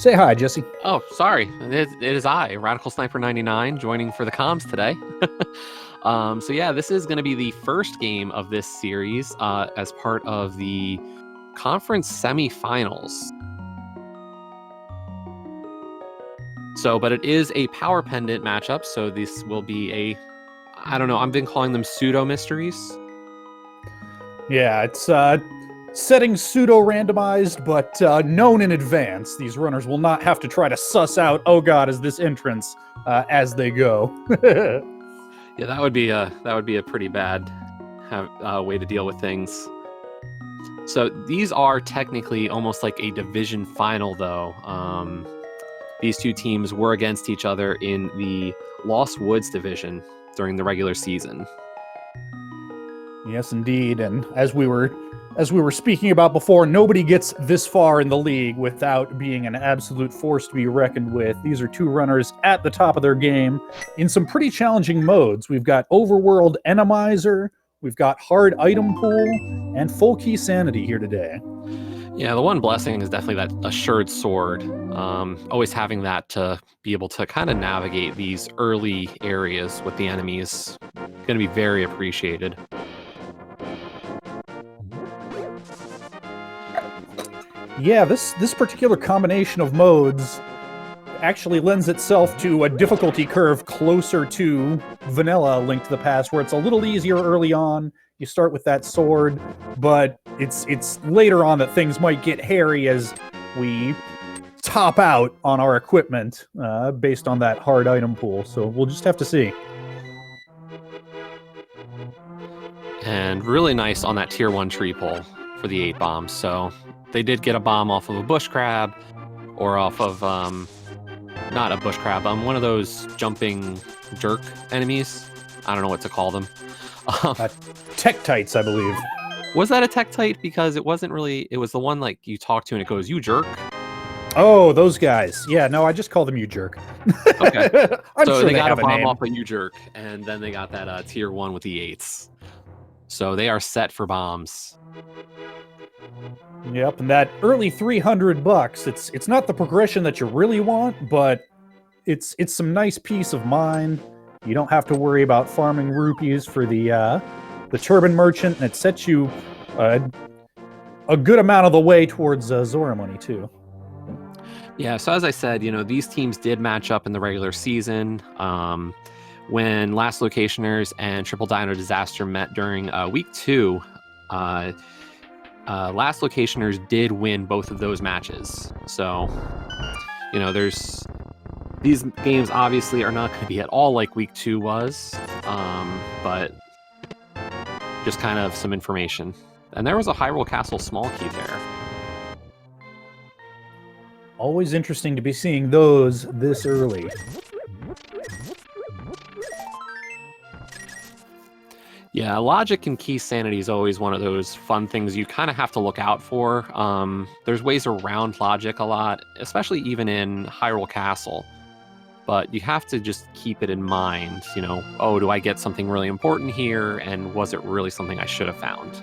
Say hi, Jesse. Oh, sorry. It is I, Radical Sniper 99, joining for the comms today. So yeah, this is going to be the first game of this series as part of the conference semifinals. But it is a power pendant matchup, so this will be I don't know, I've been calling them pseudo mysteries. Yeah, it's setting pseudo-randomized, but known in advance. These runners will not have to try to suss out, oh god, is this entrance, as they go. Yeah, that would be a pretty bad way to deal with things. So these are technically almost like a division final, though. These two teams were against each other in the Lost Woods division during the regular season. Yes, indeed. And as we were speaking about before, nobody gets this far in the league without being an absolute force to be reckoned with. These are two runners at the top of their game in some pretty challenging modes. We've got Overworld Randomizer, we've got Hard Item Pool, and Full Key Sanity here today. Yeah, the one blessing is definitely that Assured Sword. Always having that to be able to kind of navigate these early areas with the enemies going to be very appreciated. Yeah, this particular combination of modes actually lends itself to a difficulty curve closer to vanilla Link to the Past, where it's a little easier early on. You start with that sword, but it's later on that things might get hairy as we top out on our equipment based on that hard item pool. So we'll just have to see. And really nice on that tier 1 tree pull for the 8 bombs. So they did get a bomb off of a bush crab, or off of not a bush crab, one of those jumping jerk enemies. I don't know what to call them. Tektites, I believe. Was that a Tektite? Because it wasn't really. It was the one like you talk to and it goes, "You jerk." Oh, those guys. Yeah, no, I just call them you jerk. Okay. I'm so sure they got a bomb name. off of you jerk, and then they got that tier 1 with the 8s. So they are set for bombs. Yep, and that early $300, it's not the progression that you really want, but it's some nice peace of mind. You don't have to worry about farming rupees for the turban merchant, and it sets you a good amount of the way towards Zora money too. Yeah, so as I said, these teams did match up in the regular season. When Last Locationers and Triple Dino Disaster met during week 2, Last Locationers did win both of those matches. So, there's these games obviously are not going to be at all like week 2 was, but just kind of some information. And there was a Hyrule Castle small key there. Always interesting to be seeing those this early. Yeah, logic and key sanity is always one of those fun things you kind of have to look out for. There's ways around logic a lot, especially even in Hyrule Castle. But you have to just keep it in mind, oh, do I get something really important here? And was it really something I should have found?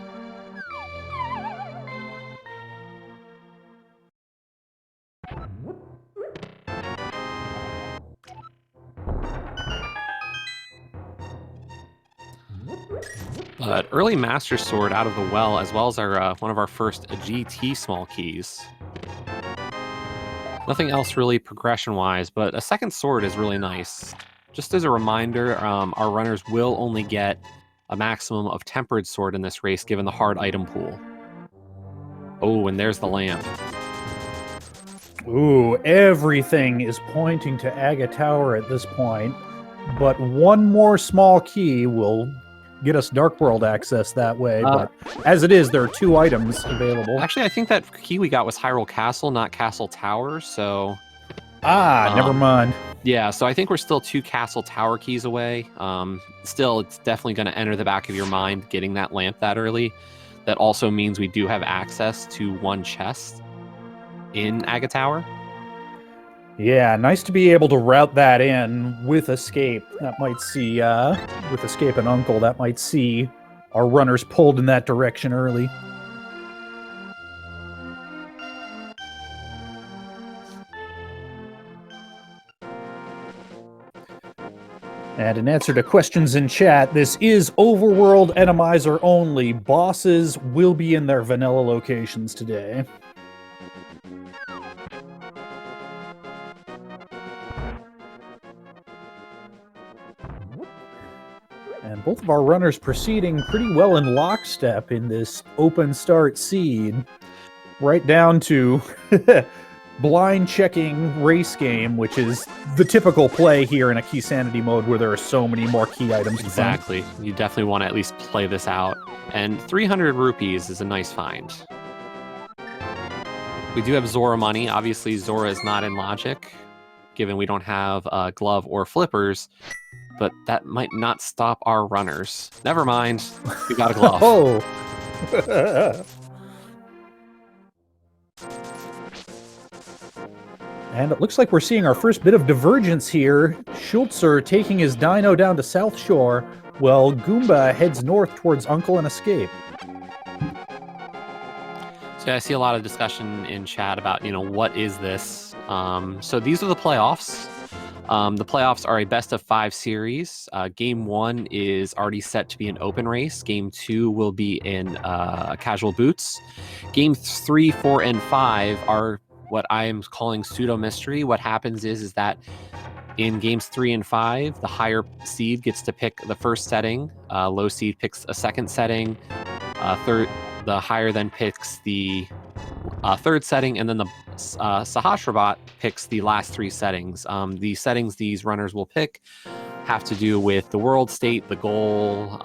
But early Master Sword out of the well, as well as our one of our first GT small keys. Nothing else really progression-wise, but a second sword is really nice. Just as a reminder, our runners will only get a maximum of Tempered Sword in this race, given the hard item pool. Oh, and there's the lamp. Ooh, everything is pointing to Aga Tower at this point, but one more small key will get us Dark World access that way, but as it is, there are 2 items available. Actually, I think that key we got was Hyrule Castle, not Castle Tower, so... never mind. Yeah, so I think we're still 2 Castle Tower keys away. Still, it's definitely going to enter the back of your mind getting that lamp that early. That also means we do have access to 1 chest in Aga Tower. Yeah, nice to be able to route that in with Escape. That might see, with Escape and Uncle, that might see our runners pulled in that direction early. And in answer to questions in chat, this is overworld Randomizer only. Bosses will be in their vanilla locations today. And both of our runners proceeding pretty well in lockstep in this open start seed. Right down to blind checking race game, which is the typical play here in a key sanity mode where there are so many more key items to find. Exactly. You definitely want to at least play this out. And 300 rupees is a nice find. We do have Zora money. Obviously, Zora is not in logic, given we don't have glove or flippers. But that might not stop our runners. Never mind. We got a glove. Oh! And it looks like we're seeing our first bit of divergence here. Schulzer taking his dino down to South Shore, while Goomba heads north towards Uncle and Escape. So I see a lot of discussion in chat about, what is this? So these are the playoffs. The playoffs are a best-of-5 series. Game 1 is already set to be an open race. Game 2 will be in casual boots. Game 3, 4, and 5 are what I am calling pseudo-mystery. What happens is that in games 3 and 5, the higher seed gets to pick the first setting. Low seed picks a second setting. The higher then picks the third setting, and then the Sahasrabot picks the last 3 settings. The settings these runners will pick have to do with the world state, the goal,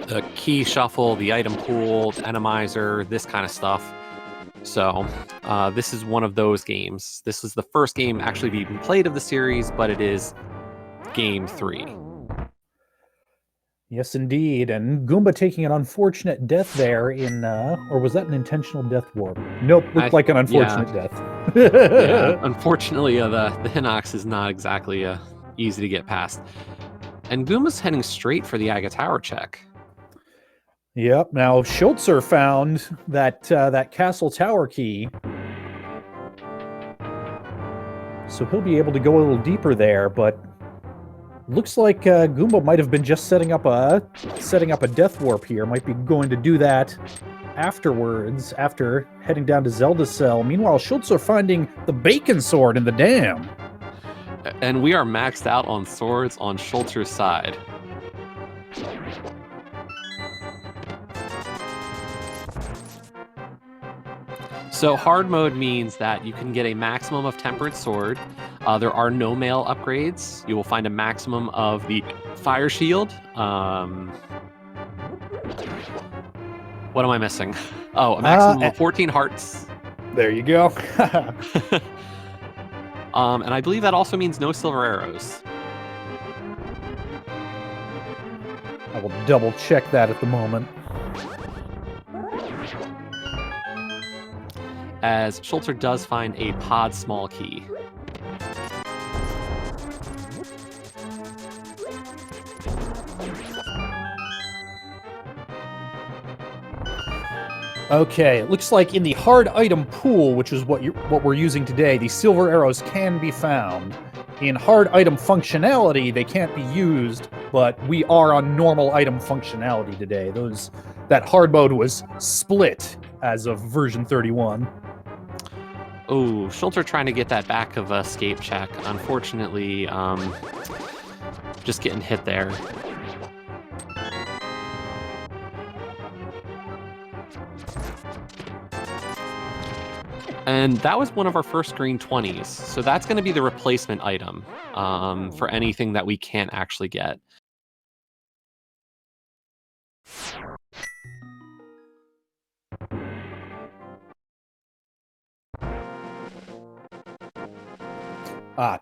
the key shuffle, the item pool, the Randomizer, this kind of stuff. So this is one of those games. This is the first game actually being played of the series, but it is game 3. Yes, indeed. And Goomba taking an unfortunate death there in, or was that an intentional death warp? Nope, looked like an unfortunate death. Yeah, unfortunately, the Hinox is not exactly easy to get past. And Goomba's heading straight for the Aga Tower check. Yep. Now Schulzer found that that castle tower key, so he'll be able to go a little deeper there. But looks like Goomba might have been just setting up a death warp here. Might be going to do that afterwards, after heading down to Zelda's cell. Meanwhile, Schulzer finding the bacon sword in the dam. And we are maxed out on swords on Schulzer's side. So hard mode means that you can get a maximum of Tempered Sword. There are no mail upgrades. You will find a maximum of the Fire Shield. What am I missing? Oh, a maximum of 14 hearts. There you go. And I believe that also means no silver arrows. I will double check that at the moment. As Schulzer does find a pod small key. Okay, it looks like in the hard item pool, which is what we're using today, the silver arrows can be found. In hard item functionality, they can't be used, but we are on normal item functionality today. That hard mode was split as of version 31. Oh, Schulzer trying to get that back of escape check. Unfortunately, just getting hit there. And that was one of our first green 20s. So that's going to be the replacement item for anything that we can't actually get.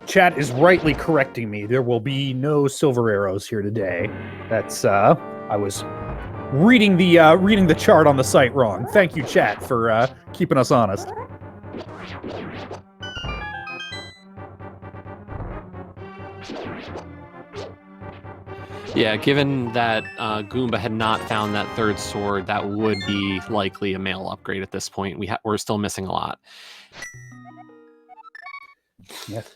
Chat is rightly correcting me. There will be no silver arrows here today. That's I was reading the chart on the site wrong. Thank you, chat, for keeping us honest. Yeah, given that Goomba had not found that third sword, that would be likely a mail upgrade at this point. We're still missing a lot.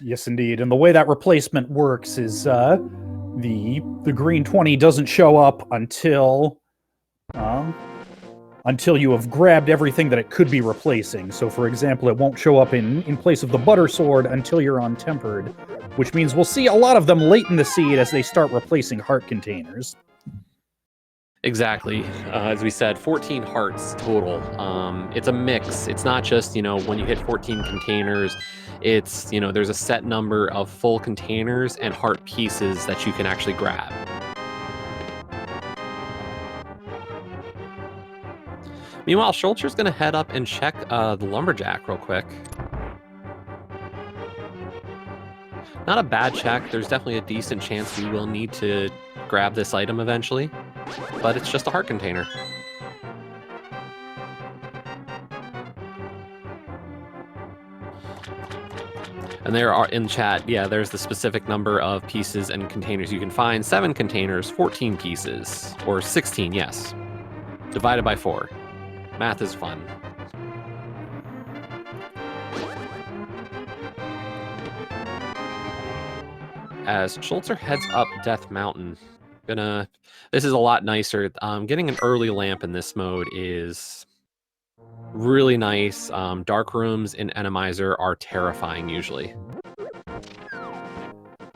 Yes, indeed. And the way that replacement works is the green 20 doesn't show up until you have grabbed everything that it could be replacing. So, for example, it won't show up in place of the butter sword until you're on tempered, which means we'll see a lot of them late in the seed as they start replacing heart containers. Exactly. As we said, 14 hearts total. It's a mix. It's not just, when you hit 14 containers, it's, there's a set number of full containers and heart pieces that you can actually grab. Meanwhile, Schulzer's going to head up and check the lumberjack real quick. Not a bad check. There's definitely a decent chance we will need to grab this item eventually, but it's just a heart container. And there are in chat, yeah, there's the specific number of pieces and containers you can find. 7 containers, 14 pieces, or 16, yes. Divided by 4. Math is fun. As Schulzer heads up Death Mountain, this is a lot nicer. Getting an early lamp in this mode is really nice. Dark rooms in Randomizer are terrifying usually.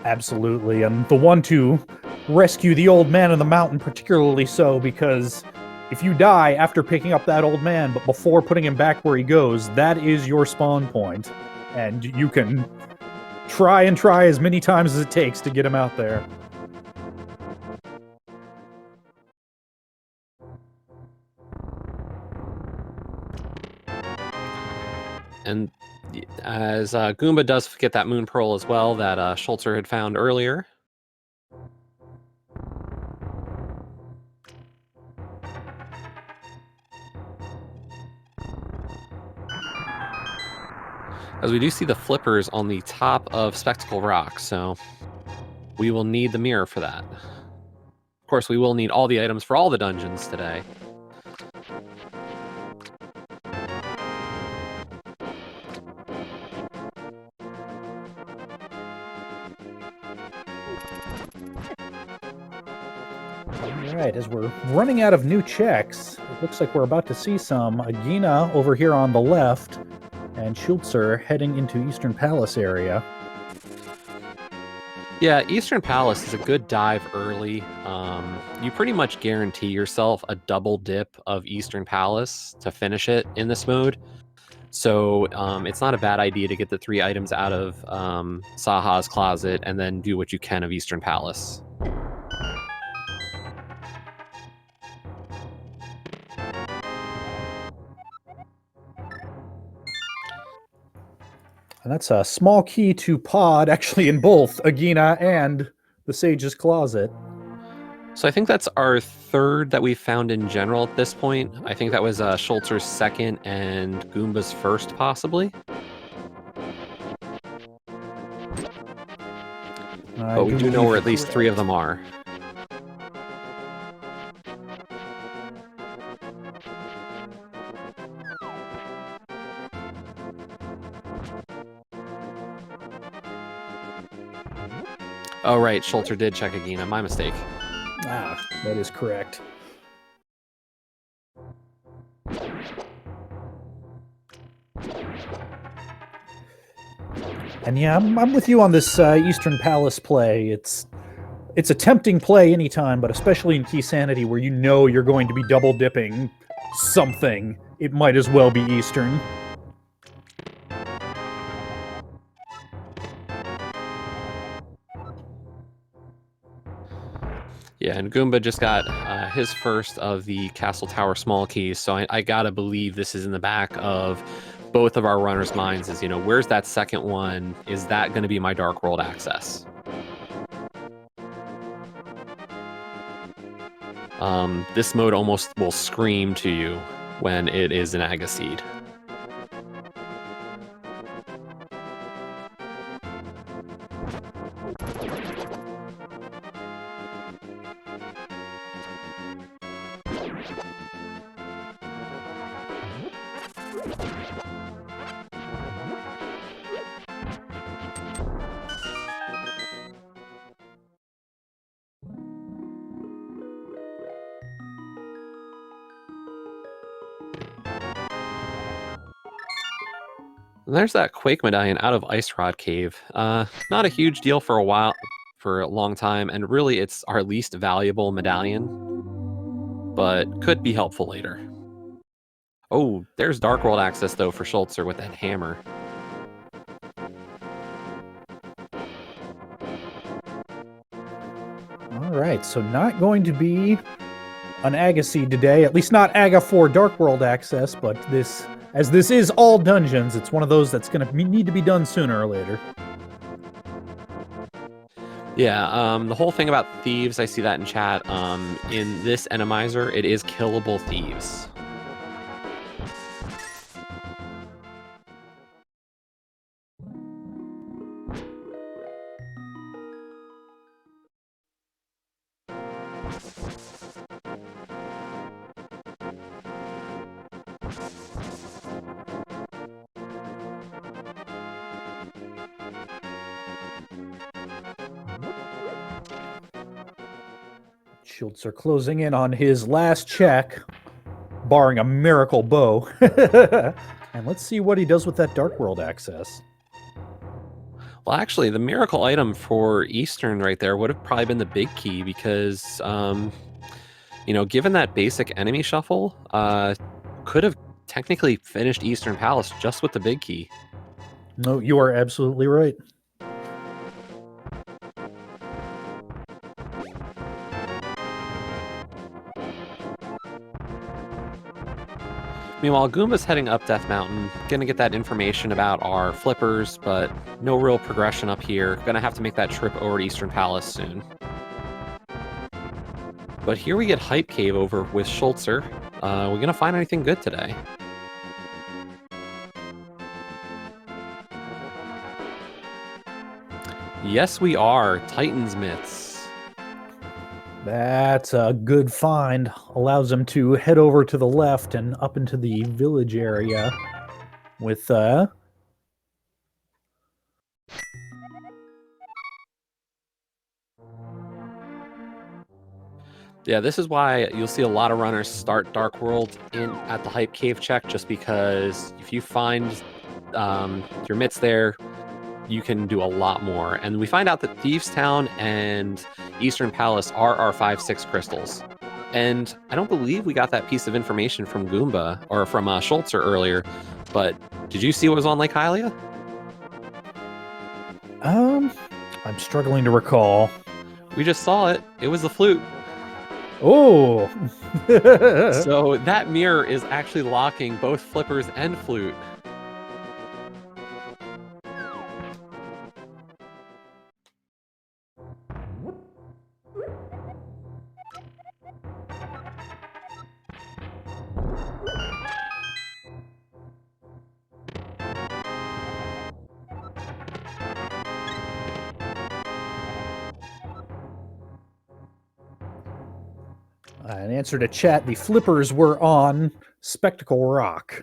Absolutely, and the one to rescue the old man in the mountain particularly so, because if you die after picking up that old man, but before putting him back where he goes, that is your spawn point, and you can try as many times as it takes to get him out there. And as Goomba does get that moon pearl as well that Schulzer had found earlier. As we do see the flippers on the top of Spectacle Rock, so we will need the mirror for that. Of course, we will need all the items for all the dungeons today. Alright, as we're running out of new checks, it looks like we're about to see some Agina over here on the left, and Schulzer heading into Eastern Palace area. Yeah, Eastern Palace is a good dive early. You pretty much guarantee yourself a double dip of Eastern Palace to finish it in this mode. So it's not a bad idea to get the 3 items out of Saha's closet and then do what you can of Eastern Palace. And that's a small key to pod, actually in both Agina and the Sage's Closet. So I think that's our 3rd that we found in general at this point. I think that was Schulzer's 2nd and Goomba's 1st, possibly. But we do know where at least 3 of them are. Oh, right. Schulzer did check Agina. My mistake. Ah, that is correct. And yeah, I'm with you on this Eastern Palace play. It's a tempting play anytime, but especially in Key Sanity, where you know you're going to be double dipping something, it might as well be Eastern. Yeah, and Goomba just got his first of the Castle Tower small keys, so I gotta believe this is in the back of both of our runners' minds is, where's that second one? Is that going to be my Dark World access? This mode almost will scream to you when it is an Agaseed. And there's that Quake medallion out of Ice Rod Cave. Not a huge deal for a long time, and really it's our least valuable medallion, but could be helpful later. Oh, there's Dark World access, though, for Schulzer with that hammer. All right, so not going to be an Aga seed today, at least not Aga for Dark World access, but as this is all dungeons, it's one of those that's going to need to be done sooner or later. Yeah, the whole thing about thieves, I see that in chat. In this Randomizer, it is killable thieves. Schulzer closing in on his last check, barring a miracle bow. And let's see what he does with that Dark World access. Well, actually, the miracle item for Eastern right there would have probably been the big key because, given that basic enemy shuffle, could have technically finished Eastern Palace just with the big key. No, you are absolutely right. Meanwhile, Goomba's heading up Death Mountain, gonna get that information about our flippers, but no real progression up here. Gonna have to make that trip over to Eastern Palace soon. But here we get Hype Cave over with Schulzer. We're gonna find anything good today? Yes, we are. Titan's Myths. That's a good find. Allows him to head over to the left and up into the village area with Yeah, this is why you'll see a lot of runners start Dark World at the Hype Cave check, just because if you find your mitts there, you can do a lot more. And we find out that Thieves Town and Eastern Palace are our 5-6 crystals. And I don't believe we got that piece of information from Goomba or from Schulzer earlier, but did you see what was on Lake Hylia? I'm struggling to recall. We just saw it. It was the flute. Oh! So that mirror is actually locking both flippers and flute. In answer to chat, the flippers were on Spectacle Rock.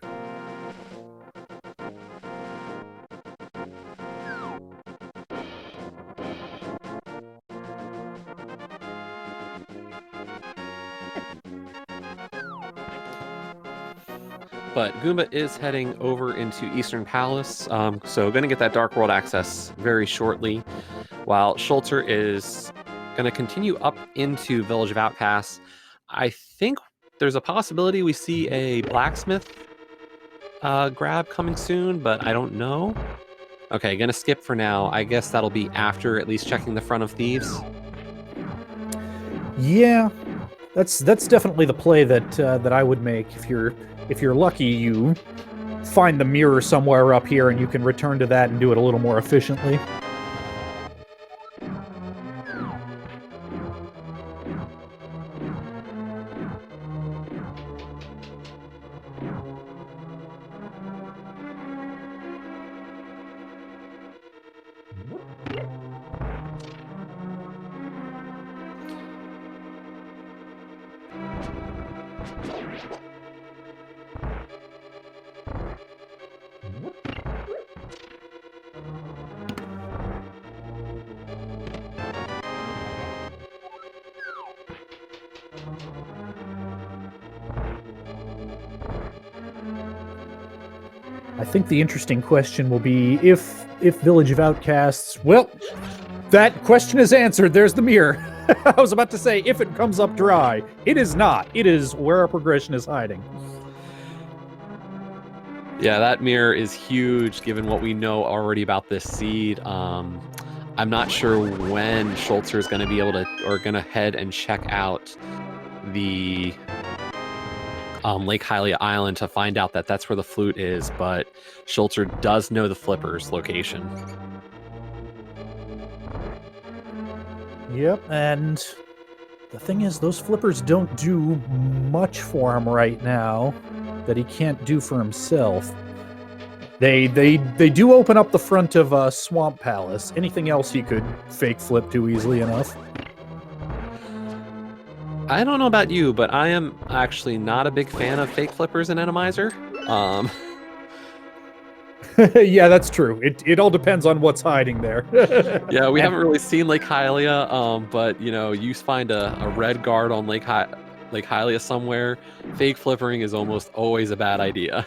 But Goomba is heading over into Eastern Palace, so going to get that Dark World access very shortly, while Schulzer is going to continue up into Village of Outcasts. I think there's a possibility we see a blacksmith grab coming soon, but I don't know. Okay, going to skip for now. I guess that'll be after at least checking the front of Thieves. Yeah, that's definitely the play that I would make. If you're lucky, you find the mirror somewhere up here, and you can return to that and do it a little more efficiently. I think the interesting question will be if Village of Outcasts... Well, that question is answered. There's the mirror. I was about to say, if it comes up dry. It is not. It is where our progression is hiding. Yeah, that mirror is huge given what we know already about this seed. I'm not sure when Schulzer is going to be able to, or going to head and check out the Lake Hylia Island to find out that that's where the flute is, but Schulzer does know the flipper's location. Yep, and the thing is, those flippers don't do much for him right now that he can't do for himself. They do open up the front of Swamp Palace. Anything else he could fake flip to easily enough. I don't know about you, but I am actually not a big fan of fake flippers in Randomizer. Yeah, that's true. It all depends on what's hiding there. Yeah, we haven't really seen Lake Hylia, but you know, you find a red guard on Lake Hylia somewhere, fake flippering is almost always a bad idea.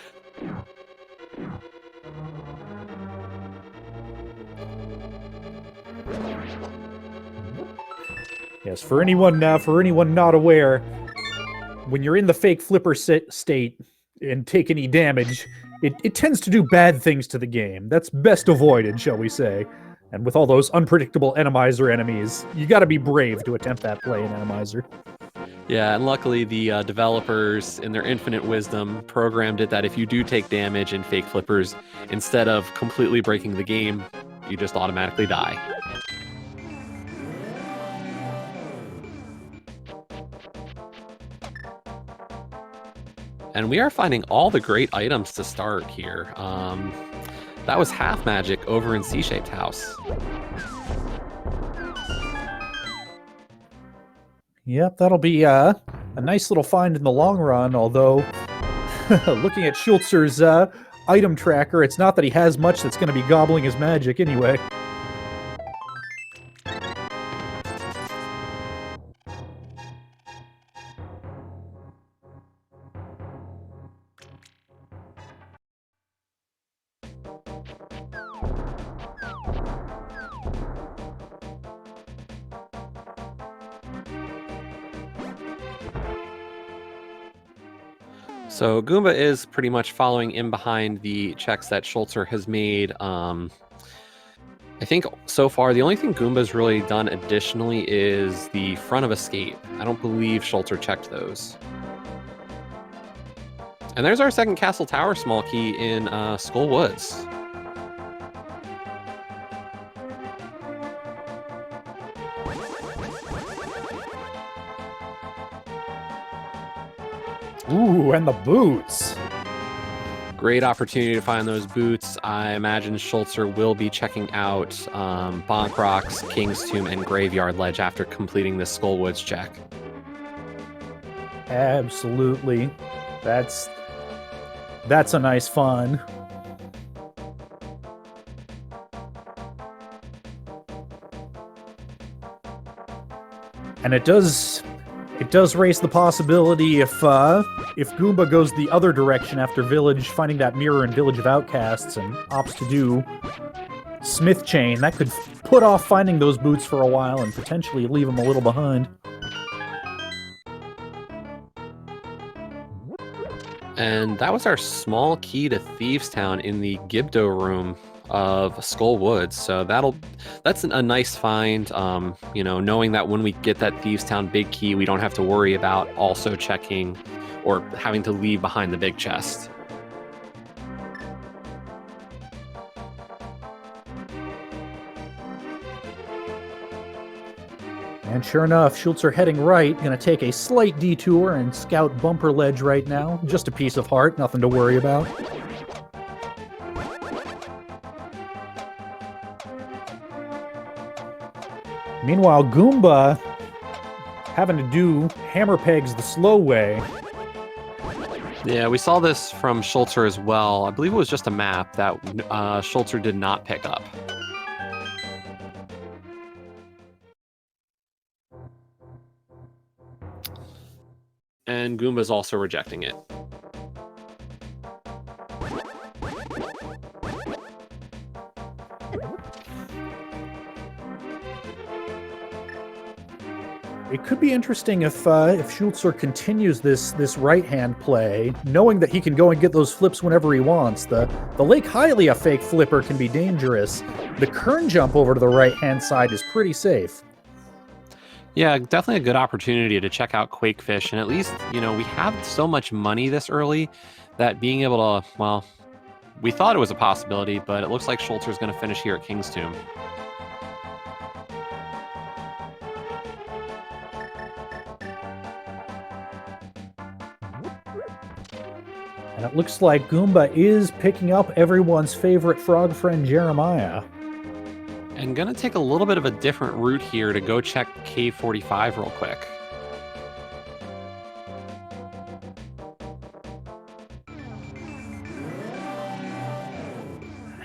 Yes, for anyone not aware, when you're in the fake flipper state and take any damage, it tends to do bad things to the game. That's best avoided, shall we say. And with all those unpredictable Randomizer enemies, you gotta be brave to attempt that play in Randomizer. Yeah, and luckily the developers, in their infinite wisdom, programmed it that if you do take damage in fake flippers, instead of completely breaking the game, you just automatically die. And we are finding all the great items to start here. That was half magic over in C-shaped house. Yep, that'll be a nice little find in the long run, although looking at Schulzer's item tracker, it's not that he has much that's going to be gobbling his magic anyway. So Goomba is pretty much following in behind the checks that Schulzer has made. I think so far the only thing Goomba's really done additionally is the front of escape. I don't believe Schulzer checked those. And there's our second Castle Tower small key in Skull Woods. Ooh, and the boots. Great opportunity to find those boots. I imagine Schulzer will be checking out Bonk Rocks, King's Tomb, and Graveyard Ledge after completing this Skull Woods check. Absolutely. That's a nice fun. And it does raise the possibility if Goomba goes the other direction after Village, finding that mirror in Village of Outcasts and opts to do Smith Chain, that could put off finding those boots for a while and potentially leave him a little behind. And that was our small key to Thieves Town in the Gibdo room of Skull Woods. So that's a nice find. You know, knowing that when we get that Thieves Town big key, we don't have to worry about also checking or having to leave behind the big chest. And sure enough, Schulzer heading right, gonna take a slight detour and scout Bumper Ledge right now. Just a piece of heart, nothing to worry about. Meanwhile, Goomba having to do hammer pegs the slow way. Yeah, we saw this from Schulzer as well. I believe it was just a map that Schulzer did not pick up. And Goomba's also rejecting it. It could be interesting if Schulzer continues this right-hand play, knowing that he can go and get those flips whenever he wants. The Lake Hylia fake flipper can be dangerous. The Kern jump over to the right-hand side is pretty safe. Yeah, definitely a good opportunity to check out Quakefish, and at least, we have so much money this early that being able to, well, we thought it was a possibility, but it looks like Schulzer's going to finish here at King's Tomb. And it looks like Goomba is picking up everyone's favorite frog friend, Jeremiah. And gonna take a little bit of a different route here to go check Cave 45 real quick.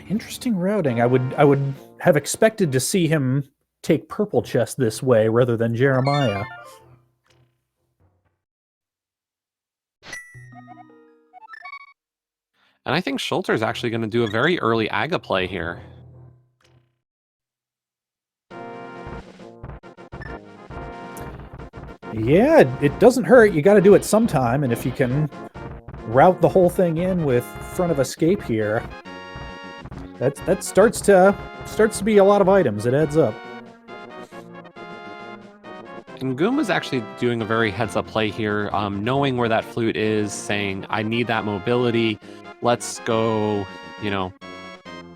Interesting routing. I would have expected to see him take Purple Chest this way rather than Jeremiah. And I think Schulzer is actually going to do a very early Aga play here. Yeah, it doesn't hurt. You got to do it sometime, and if you can route the whole thing in with front of escape here, that starts to be a lot of items. It adds up. And Goomba's actually doing a very heads-up play here, knowing where that flute is, saying, I need that mobility. Let's go,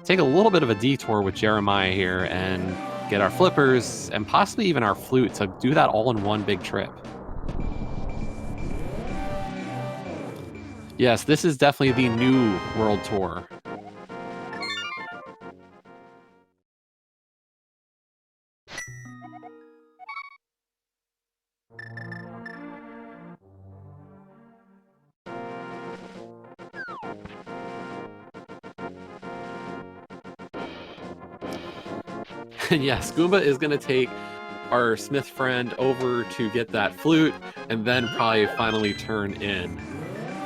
take a little bit of a detour with Jeremiah here and get our flippers and possibly even our flute to do that all in one big trip. Yes, this is definitely the new World Tour. And yes, Goomba is going to take our Smith friend over to get that flute and then probably finally turn in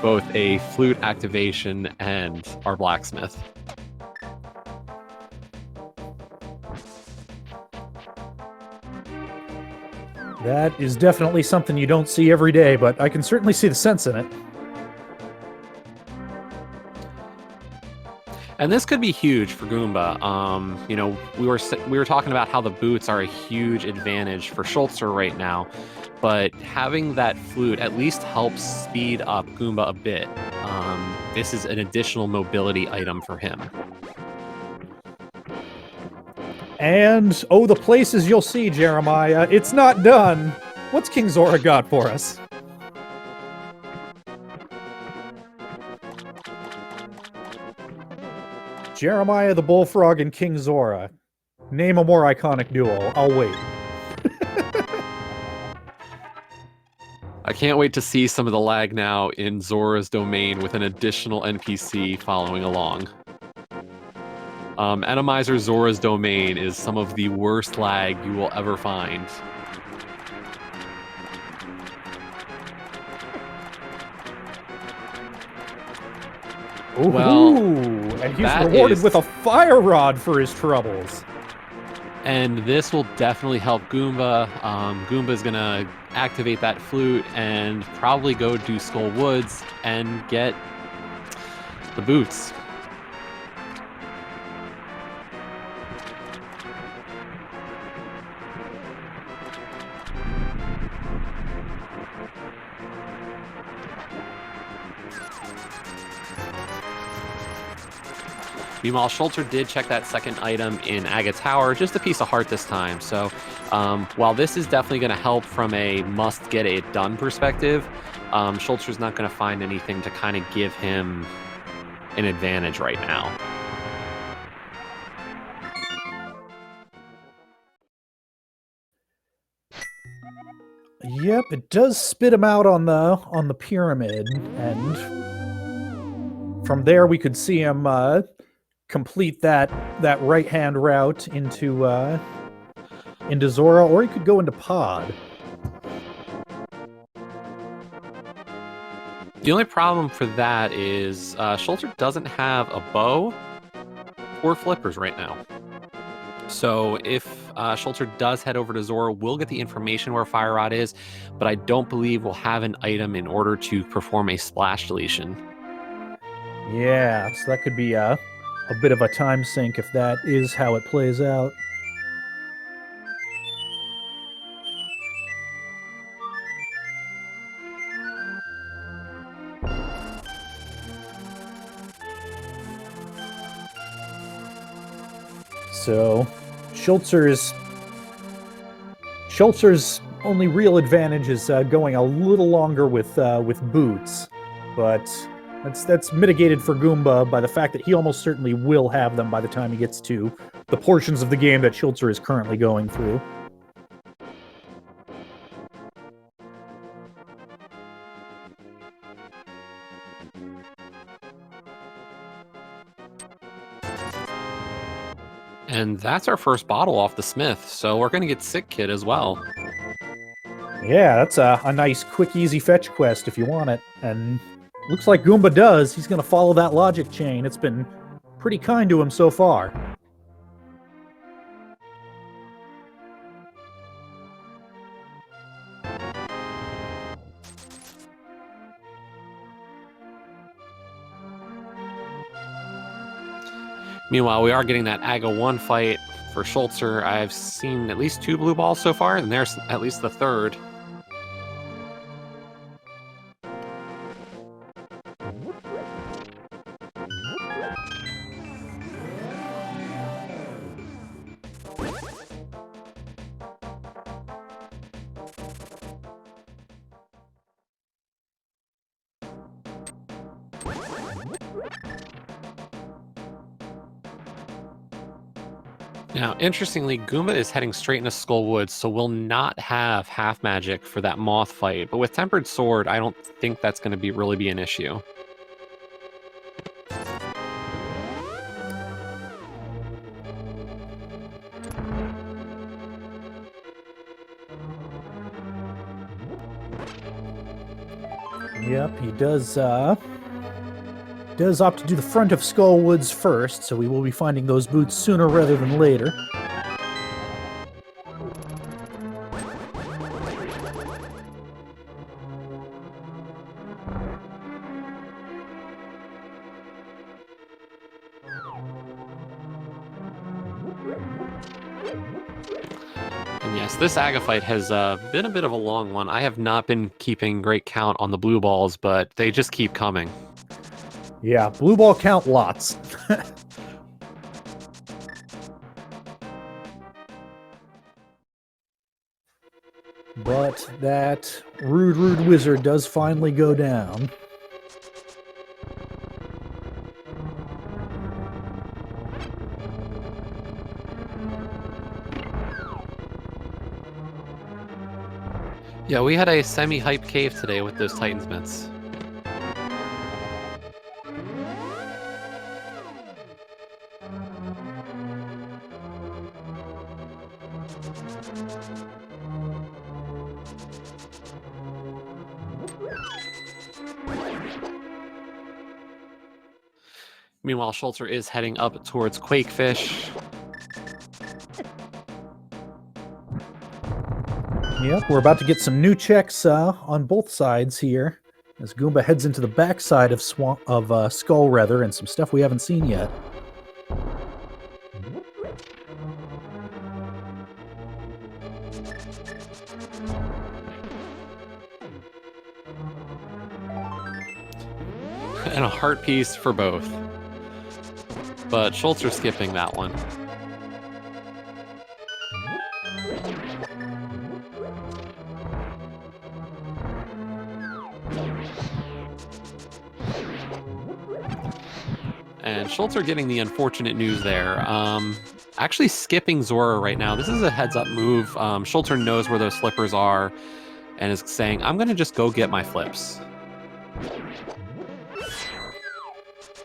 both a flute activation and our blacksmith. That is definitely something you don't see every day, but I can certainly see the sense in it. And this could be huge for Goomba. We were talking about how the boots are a huge advantage for Schulzer right now, but having that flute at least helps speed up Goomba a bit. This is an additional mobility item for him. And, oh, the places you'll see, Jeremiah. It's not done. What's King Zora got for us? Jeremiah the Bullfrog and King Zora. Name a more iconic duo. I'll wait. I can't wait to see some of the lag now in Zora's domain with an additional NPC following along. Randomizer Zora's domain is some of the worst lag you will ever find. Ooh, well, and he's rewarded with a fire rod for his troubles. And this will definitely help Goomba. Goomba's going to activate that flute and probably go do Skull Woods and get the boots. Meanwhile, Schulzer did check that second item in Aga Tower, just a piece of heart this time. So while this is definitely going to help from a must-get-it-done perspective, Schulzer's not going to find anything to kind of give him an advantage right now. Yep, it does spit him out on the pyramid, and from there we could see him complete that right-hand route into Zora, or he could go into Pod. The only problem for that is Schulzer doesn't have a bow or flippers right now. So if Schulzer does head over to Zora, we'll get the information where Fire Rod is, but I don't believe we'll have an item in order to perform a splash deletion. Yeah, so that could be a bit of a time sink if that is how it plays out. So, Schulzer's only real advantage is going a little longer with boots, but that's mitigated for Goomba by the fact that he almost certainly will have them by the time he gets to the portions of the game that Schulzer is currently going through. And that's our first bottle off the Smith, so we're going to get Sick Kid as well. Yeah, that's a nice, quick, easy fetch quest if you want it. And looks like Goomba does. He's going to follow that logic chain. It's been pretty kind to him so far. Meanwhile, we are getting that AGA 1 fight for Schulzer. I've seen at least 2 blue balls so far, and there's at least the third. Now, interestingly, Goomba is heading straight into Skullwood, so we'll not have half magic for that moth fight. But with Tempered Sword, I don't think that's going to really be an issue. Yep, he does opt to do the front of Skullwoods first, so we will be finding those boots sooner rather than later. And yes, this AGA fight has been a bit of a long one. I have not been keeping great count on the blue balls, but they just keep coming. Yeah, blue ball count lots. But that rude wizard does finally go down. Yeah, we had a semi-hype cave today with those Titans mitts. Meanwhile, Schulzer is heading up towards Quakefish. Yep, we're about to get some new checks on both sides here, as Goomba heads into the backside of Skull Rather, and some stuff we haven't seen yet. And a heart piece for both. But Schulzer skipping that one. And Schulzer getting the unfortunate news there. Actually skipping Zora right now. This is a heads-up move. Schulzer knows where those flippers are and is saying, I'm going to just go get my flips.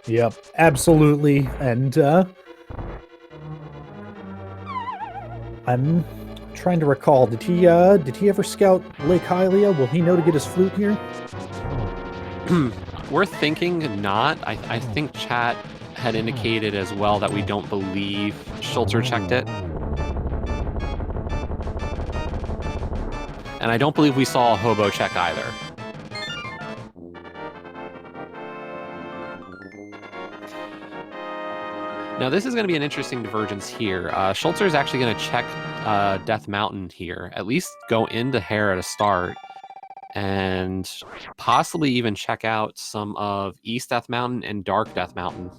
Yep, absolutely. And I'm trying to recall, did he ever scout Lake Hylia? Will he know to get his flute here? We're thinking not. I think chat had indicated as well that we don't believe Schulzer checked it. And I don't believe we saw a hobo check either. Now this is going to be an interesting divergence here. Schulzer is actually going to check Death Mountain here, at least go into Hair at a start, and possibly even check out some of East Death Mountain and Dark Death Mountain.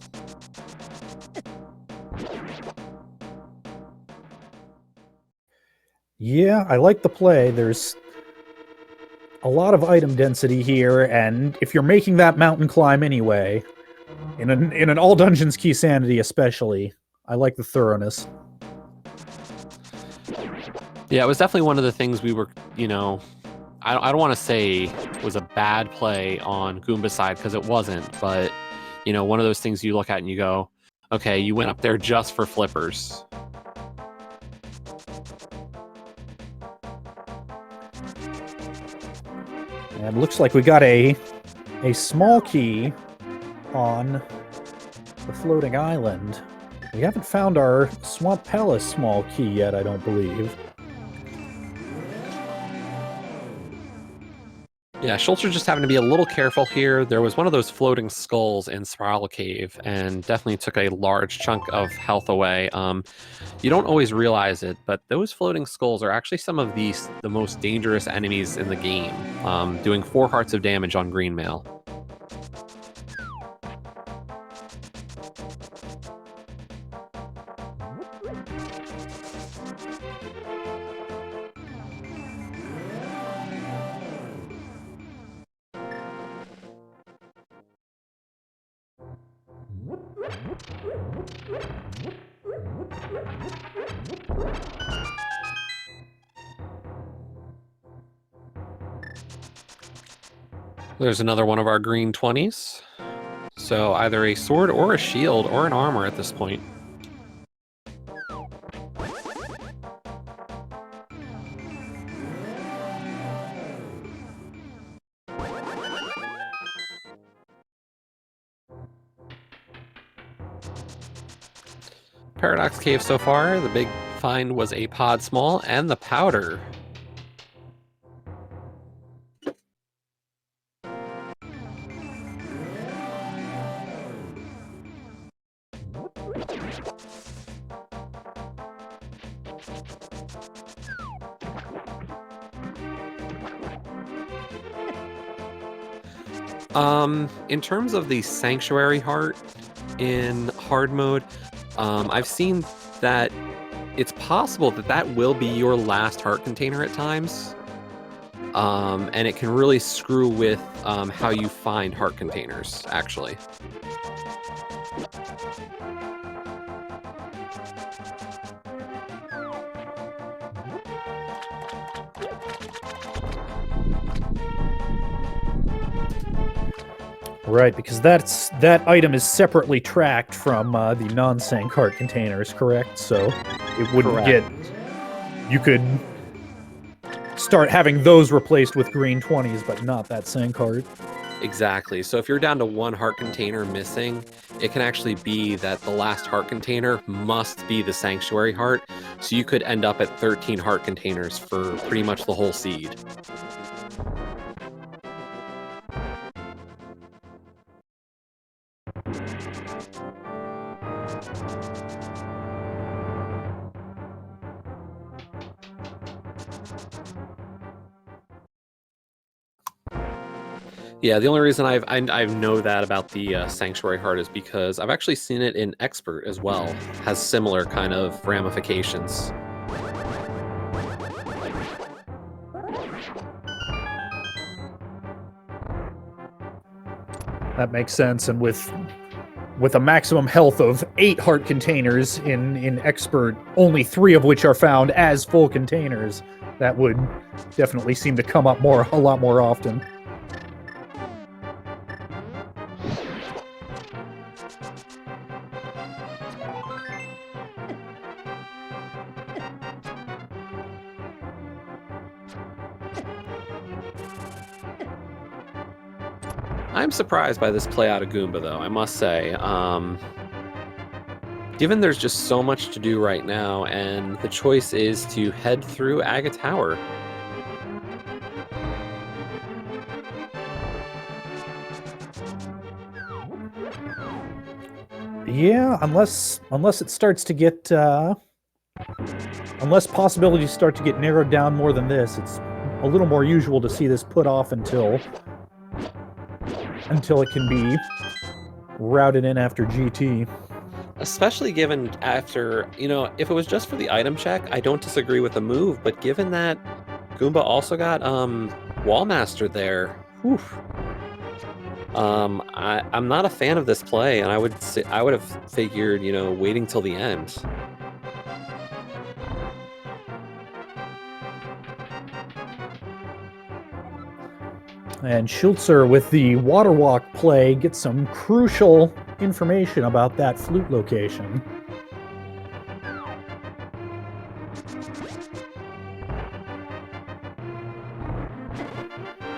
Yeah, I like the play. There's a lot of item density here, and if you're making that mountain climb anyway, in an all dungeons key sanity especially, I like the thoroughness. Yeah, it was definitely one of the things we were, you know, I don't want to say was a bad play on Goomba's side, because it wasn't, but, you know, one of those things you look at and you go, okay, you went up there just for flippers. And it looks like we got a small key on the floating island. We haven't found our Swamp Palace small key yet, I don't believe. Yeah, Schulzer just having to be a little careful here. There was one of those floating skulls in Spiral Cave, and definitely took a large chunk of health away. You don't always realize it, but those floating skulls are actually some of the most dangerous enemies in the game, doing 4 hearts of damage on green mail. There's another one of our green 20s. So either a sword or a shield or an armor at this point. Paradox Cave so far, the big find was a pod small and the powder. In terms of the Sanctuary Heart in hard mode, I've seen that it's possible that that will be your last heart container at times, and it can really screw with how you find heart containers, actually. Right, because that item is separately tracked from the non-sank heart containers, correct? So it wouldn't get... You could start having those replaced with green 20s, but not that sank heart. Exactly. So if you're down to 1 heart container missing, it can actually be that the last heart container must be the Sanctuary Heart. So you could end up at 13 heart containers for pretty much the whole seed. Yeah, the only reason I know that about the Sanctuary Heart is because I've actually seen it in Expert as well. Has similar kind of ramifications. That makes sense, and with a maximum health of 8 heart containers in Expert, only 3 of which are found as full containers, that would definitely seem to come up a lot more often. I'm surprised by this play out of Goomba, though, I must say. Given there's just so much to do right now, and the choice is to head through Aga Tower. Yeah, unless it starts to get unless possibilities start to get narrowed down more than this, it's a little more usual to see this put off until it can be routed in after GT. Especially given after, if it was just for the item check, I don't disagree with the move, but given that Goomba also got Wallmaster there, whew, I'm not a fan of this play, and I would have figured, waiting till the end. And Schulzer, with the water walk play, gets some crucial information about that flute location.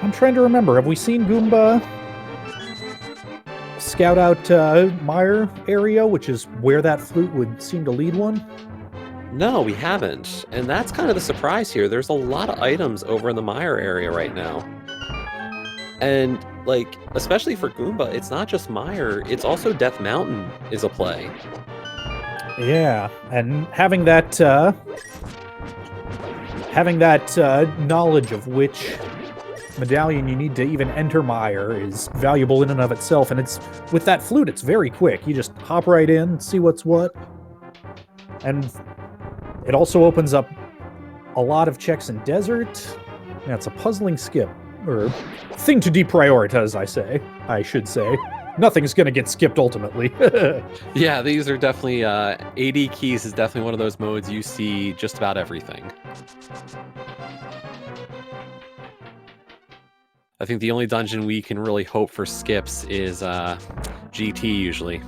I'm trying to remember, have we seen Goomba scout out Mire area, which is where that flute would seem to lead one? No, we haven't, and that's kind of the surprise here. There's a lot of items over in the Mire area right now. And, especially for Goomba, it's not just Mire, it's also Death Mountain is a play. Yeah, and having that knowledge of which medallion you need to even enter Mire is valuable in and of itself, and it's with that flute, it's very quick. You just hop right in, see what's what, and it also opens up a lot of checks in Desert. Yeah, it's a puzzling skip, or thing to deprioritize, I should say. Nothing's going to get skipped ultimately. Yeah, these are definitely, AD keys is definitely one of those modes you see just about everything. I think the only dungeon we can really hope for skips is GT usually.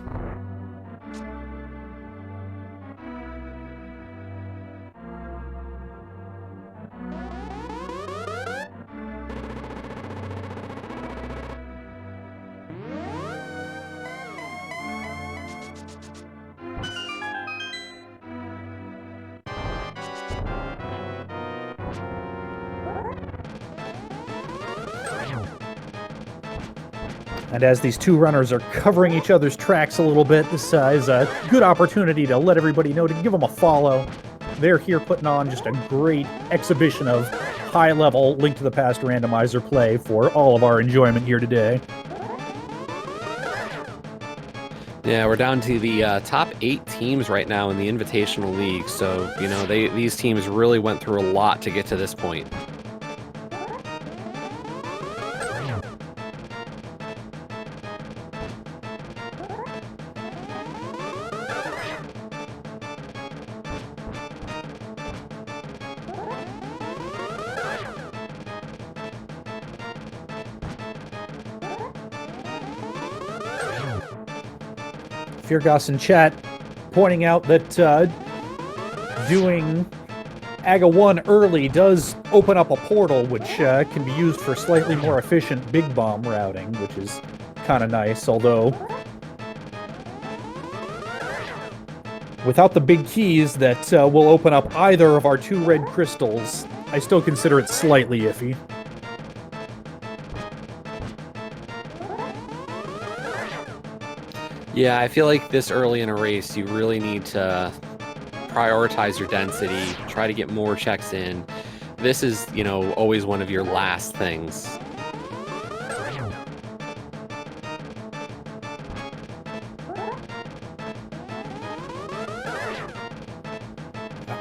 And as these two runners are covering each other's tracks a little bit, this is a good opportunity to let everybody know to give them a follow. They're here putting on just a great exhibition of high-level Link to the Past randomizer play for all of our enjoyment here today. Yeah, we're down to the top 8 teams right now in the Invitational League, so, these teams really went through a lot to get to this point. Firgas in chat pointing out that doing AGA 1 early does open up a portal, which can be used for slightly more efficient big bomb routing, which is kind of nice, although without the big keys that will open up either of our 2 red crystals, I still consider it slightly iffy. Yeah, I feel like this early in a race, you really need to prioritize your density, try to get more checks in. This is, always one of your last things.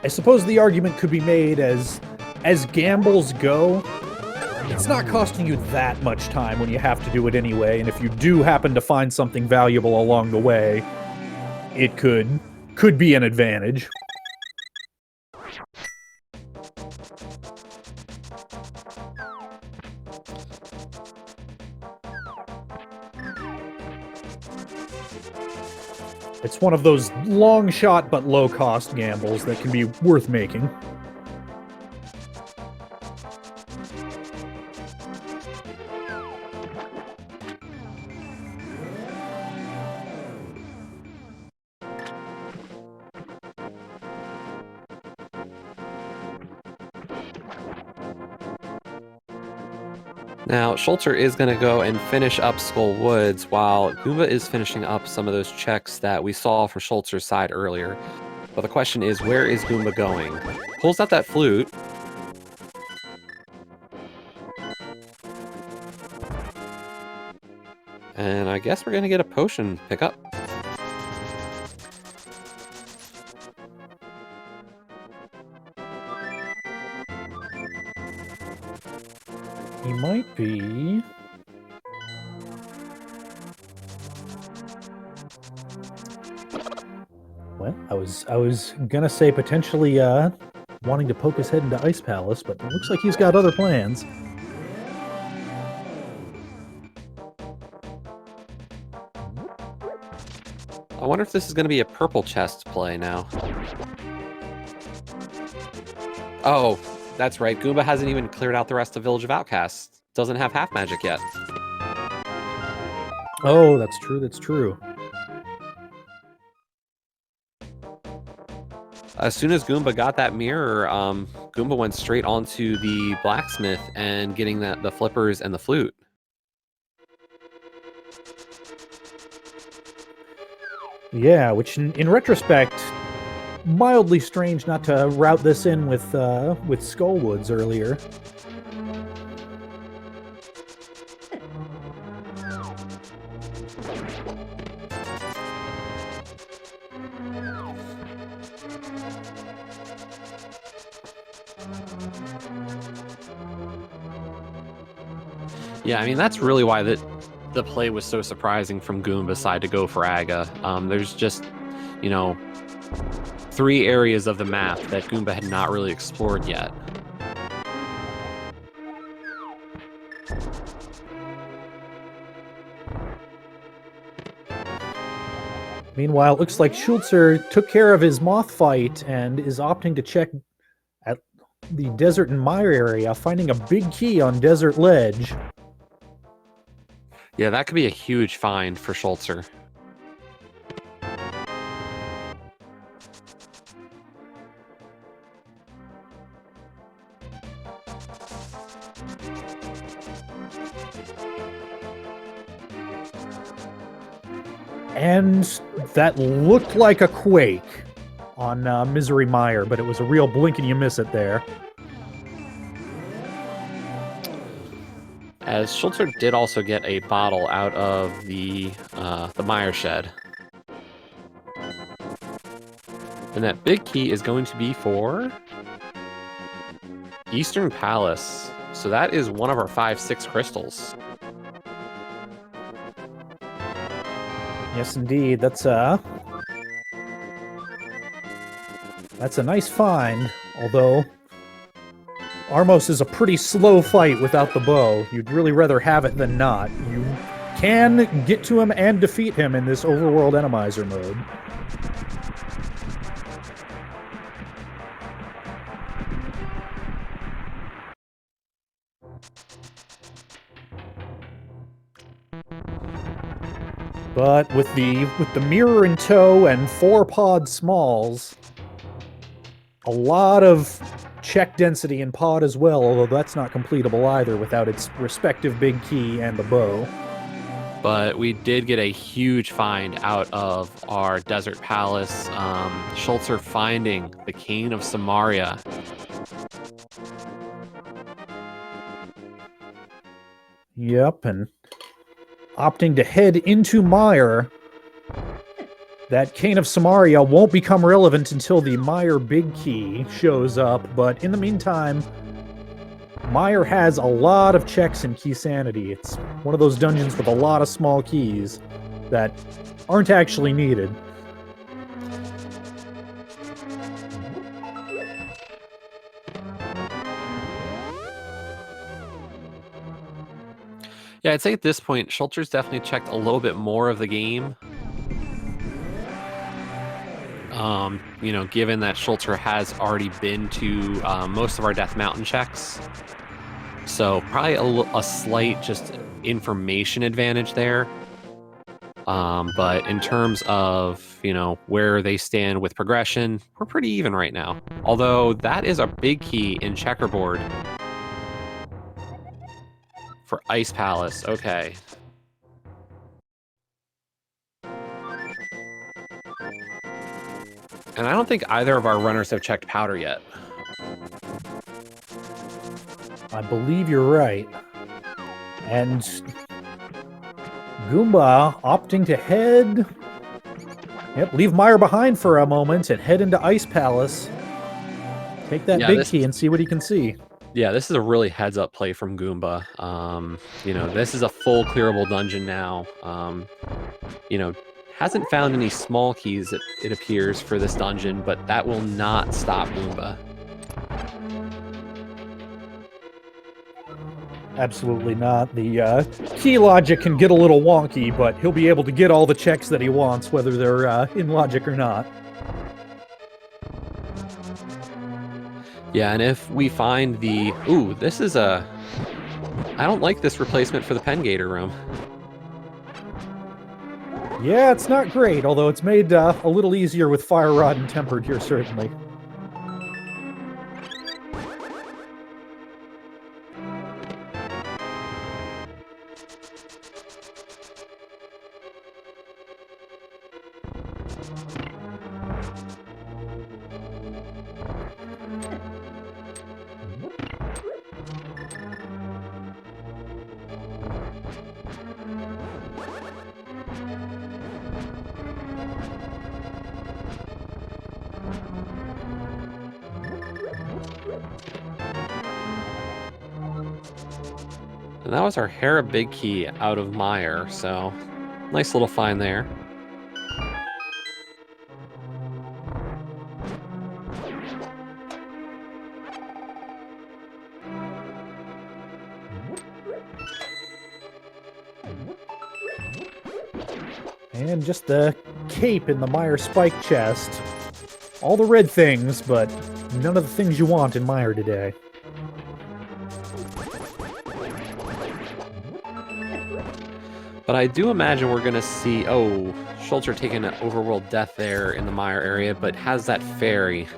I suppose the argument could be made as gambles go, it's not costing you that much time when you have to do it anyway, and if you do happen to find something valuable along the way, it could be an advantage. It's one of those long shot but low cost gambles that can be worth making. Now, Schulzer is going to go and finish up Skull Woods while Goomba is finishing up some of those checks that we saw for Schulzer's side earlier. But the question is, where is Goomba going? Pulls out that flute. And I guess we're going to get a potion pickup. He might be. Well, I was gonna say potentially wanting to poke his head into Ice Palace, but it looks like he's got other plans. I wonder if this is going to be a purple chest play now. Oh, that's right. Goomba hasn't even cleared out the rest of Village of Outcasts. Doesn't have half magic yet. Oh, that's true. That's true. As soon as Goomba got that mirror, Goomba went straight onto the blacksmith and getting the flippers and the flute. Yeah, which in retrospect, mildly strange not to route this in with Skullwoods earlier. Yeah, I mean, that's really why the play was so surprising from Goomba's side to go for Aga. There's just, 3 areas of the map that Goomba had not really explored yet. Meanwhile, it looks like Schulzer took care of his moth fight and is opting to check at the Desert and Mire area, finding a big key on Desert Ledge. Yeah, that could be a huge find for Schulzer. And that looked like a quake on Misery Mire, but it was a real blink and you miss it there. As Schulzer did also get a bottle out of the Mire shed. And that big key is going to be for Eastern Palace. So that is one of our 5-6 crystals. Yes, indeed. That's a nice find, although Armos is a pretty slow fight without the bow. You'd really rather have it than not. You can get to him and defeat him in this overworld Randomizer mode. But with the mirror in tow and 4 pod smalls, a lot of check density in pod as well, although that's not completable either without its respective big key and the bow. But we did get a huge find out of our Desert Palace. Schulzer finding the Cane of Samaria. Yep, and opting to head into Mire. That Cane of Samaria won't become relevant until the Mire Big Key shows up, but in the meantime, Mire has a lot of checks in key sanity. It's one of those dungeons with a lot of small keys that aren't actually needed. Yeah, I'd say at this point, Schulzer's definitely checked a little bit more of the game. Given that Schulzer has already been to most of our Death Mountain checks. So probably a slight just information advantage there. But in terms of, where they stand with progression, we're pretty even right now. Although that is a big key in Checkerboard For Ice Palace, okay. And I don't think either of our runners have checked powder yet. I believe you're right. And Goomba opting to head... Yep, leave Meyer behind for a moment and head into Ice Palace. Take that big key and see what he can see. Yeah, this is a really heads-up play from Goomba. You know, this is a full clearable dungeon now. You know, hasn't found any small keys, it appears, for this dungeon, but that will not stop Goomba. Absolutely not. The key logic can get a little wonky, but he'll be able to get all the checks that he wants, whether they're in logic or not. Yeah, and if we find the... Ooh, this is a... I don't like this replacement for the Pen Gator room. Yeah, it's not great, although it's made a little easier with Fire Rod and Tempered here, certainly. And that was our Hera Big Key out of Meyer, so nice little find there. And just the cape in the Meyer spike chest. All the red things, but none of the things you want in Meyer today. But I do imagine we're going to see... Oh, Schulzer taking an overworld death there in the Meyer area, but has that fairy.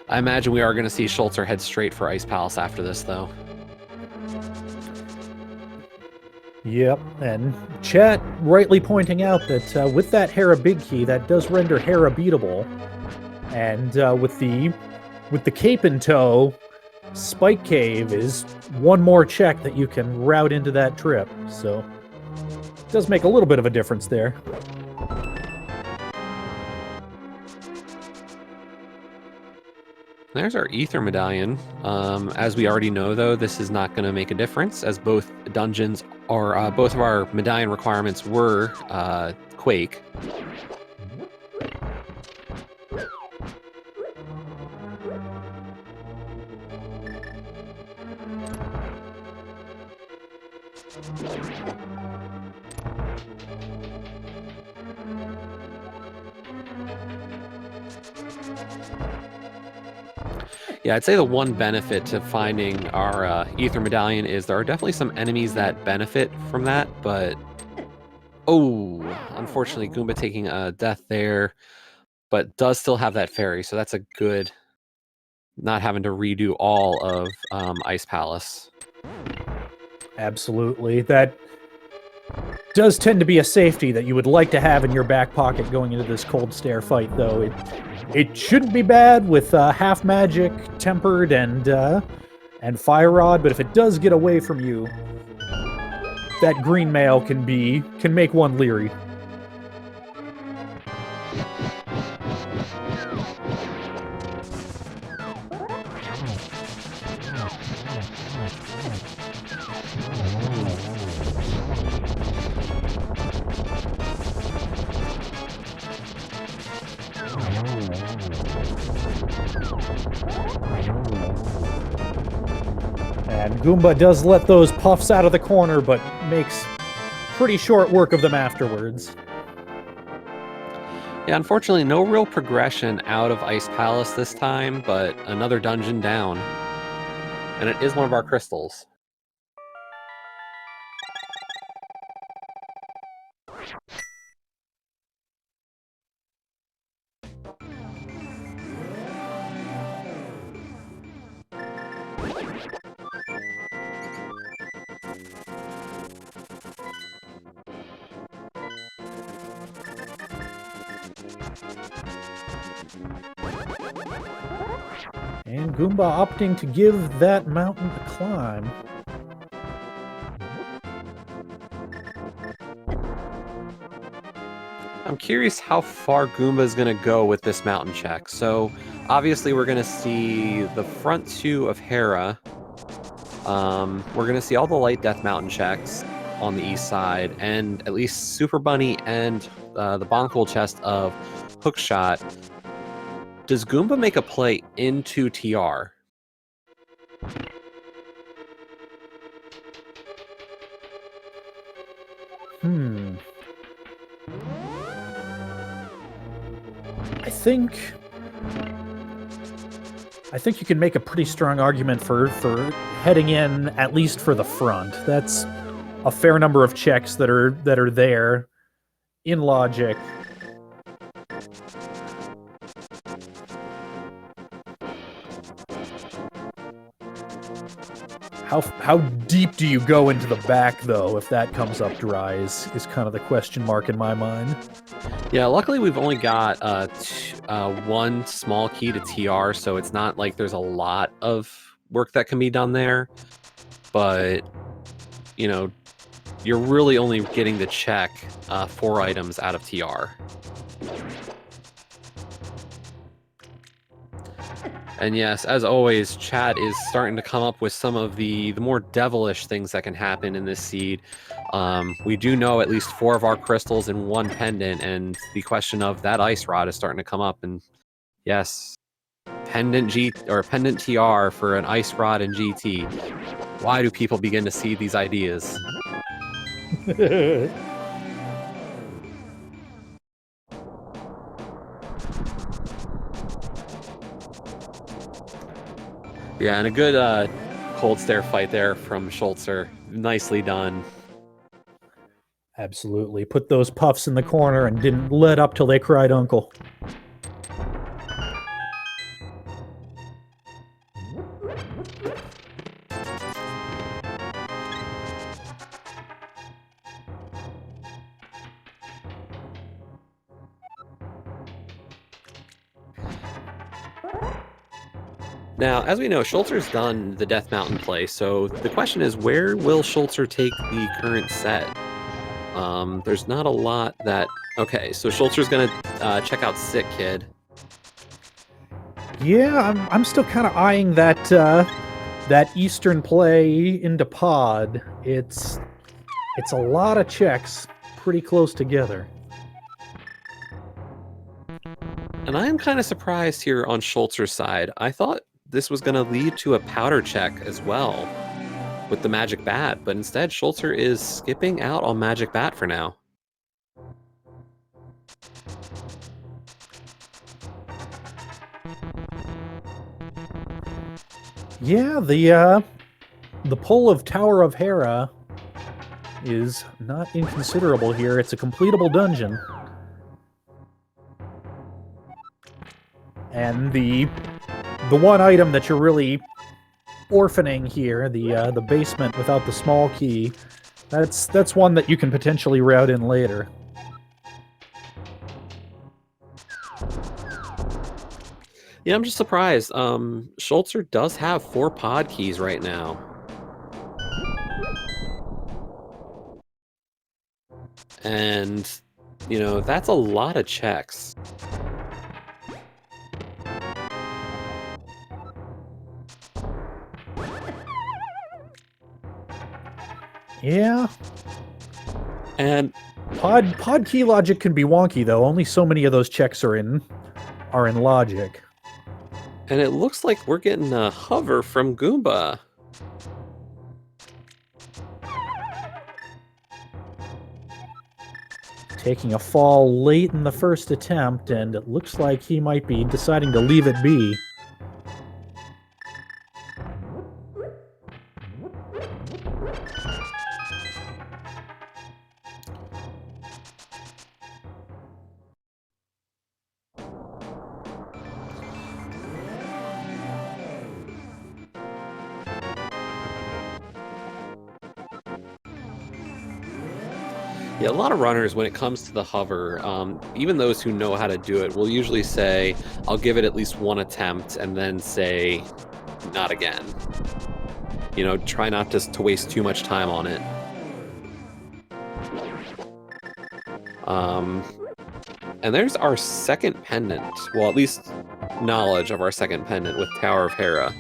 I imagine we are going to see Schulzer head straight for Ice Palace after this, though. Yep, and chat rightly pointing out that with that Hera Big Key, that does render Hera beatable. And with the cape in tow, Spike Cave is one more check that you can route into that trip. So it does make a little bit of a difference there. There's our Ether Medallion. As we already know, though, this is not going to make a difference, as both dungeons or both of our medallion requirements were Quake. Yeah, I'd say the one benefit to finding our Ether Medallion is there are definitely some enemies that benefit from that, but... Oh, unfortunately, Goomba taking a death there, but does still have that fairy, so that's a good... Not having to redo all of Ice Palace. Absolutely. That does tend to be a safety that you would like to have in your back pocket going into this Cold Stare fight, though. It shouldn't be bad with half magic, tempered, and fire rod, but if it does get away from you, that green mail can make one leery. And Goomba does let those puffs out of the corner, but makes pretty short work of them afterwards. Yeah, unfortunately, no real progression out of Ice Palace this time, but another dungeon down. And it is one of our crystals. And Goomba opting to give that mountain a climb. I'm curious how far Goomba is going to go with this mountain check. So obviously we're going to see the front two of Hera. We're going to see all the Light Death mountain checks on the east side, and at least Super Bunny and the Bonkel chest of Hookshot. Does Goomba make a play into TR? I think you can make a pretty strong argument for heading in, at least for the front. That's a fair number of checks that are there in logic. How deep do you go into the back, though, if that comes up dry is kind of the question mark in my mind. Yeah, luckily we've only got one small key to TR, so it's not like there's a lot of work that can be done there. But, you know, you're really only getting to check 4 items out of TR. And yes, as always, chat is starting to come up with some of the more devilish things that can happen in this seed. We do know at least 4 of our crystals and 1 pendant, and the question of that ice rod is starting to come up. And yes, pendant TR for an ice rod and GT. Why do people begin to see these ideas? Yeah, and a good cold stare fight there from Schulzer. Nicely done. Absolutely. Put those puffs in the corner and didn't let up till they cried uncle. Now, as we know, Schulzer's done the Death Mountain play, so the question is, where will Schulzer take the current set? There's not a lot that... Okay, so Schulzer's gonna check out Sick Kid. Yeah, I'm still kind of eyeing that Eastern play into Pod. It's a lot of checks pretty close together. And I am kind of surprised here on Schulzer's side. I thought this was going to lead to a powder check as well with the Magic Bat, but instead Schulzer is skipping out on Magic Bat for now. Yeah, the pull of Tower of Hera is not inconsiderable here. It's a completable dungeon. And the one item that you're really orphaning here, the basement without the small key, that's one that you can potentially route in later. Yeah, I'm just surprised. Schulzer does have 4 pod keys right now. And, you know, that's a lot of checks. Yeah. And pod key logic can be wonky, though. Only so many of those checks are in logic. And it looks like we're getting a hover from Goomba. taking a fall late in the first attempt, and it looks like he might be deciding to leave it be. Yeah, a lot of runners, when it comes to the hover, even those who know how to do it, will usually say, I'll give it at least one attempt, and then say, not again. You know, try not to waste too much time on it. And there's our second pendant. Well, at least knowledge of our second pendant with Tower of Hera.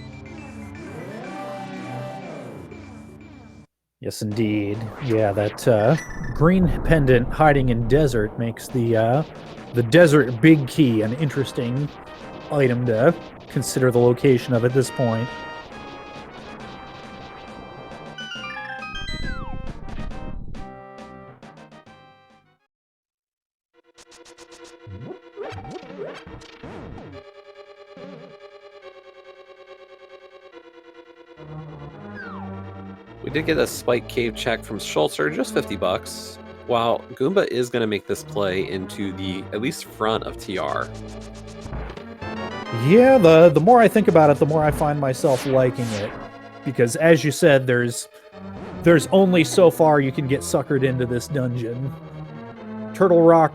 Yes, indeed. Yeah, that green pendant hiding in desert makes the desert big key an interesting item to consider the location of at this point. We did get a Spike Cave check from Schulzer, just 50 bucks. While Goomba is going to make this play into the, at least, front of TR. Yeah, the more I think about it, the more I find myself liking it. Because, as you said, there's only so far you can get suckered into this dungeon. Turtle Rock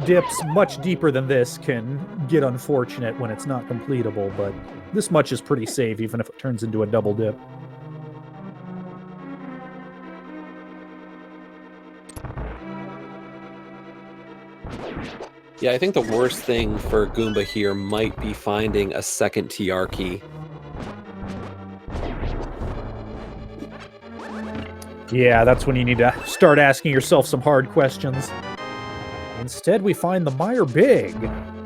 dips much deeper than this can get unfortunate when it's not completable, but this much is pretty safe, even if it turns into a double dip. Yeah, I think the worst thing for Goomba here might be finding a second TR key. Yeah, that's when you need to start asking yourself some hard questions. Instead, we find the Mire Big.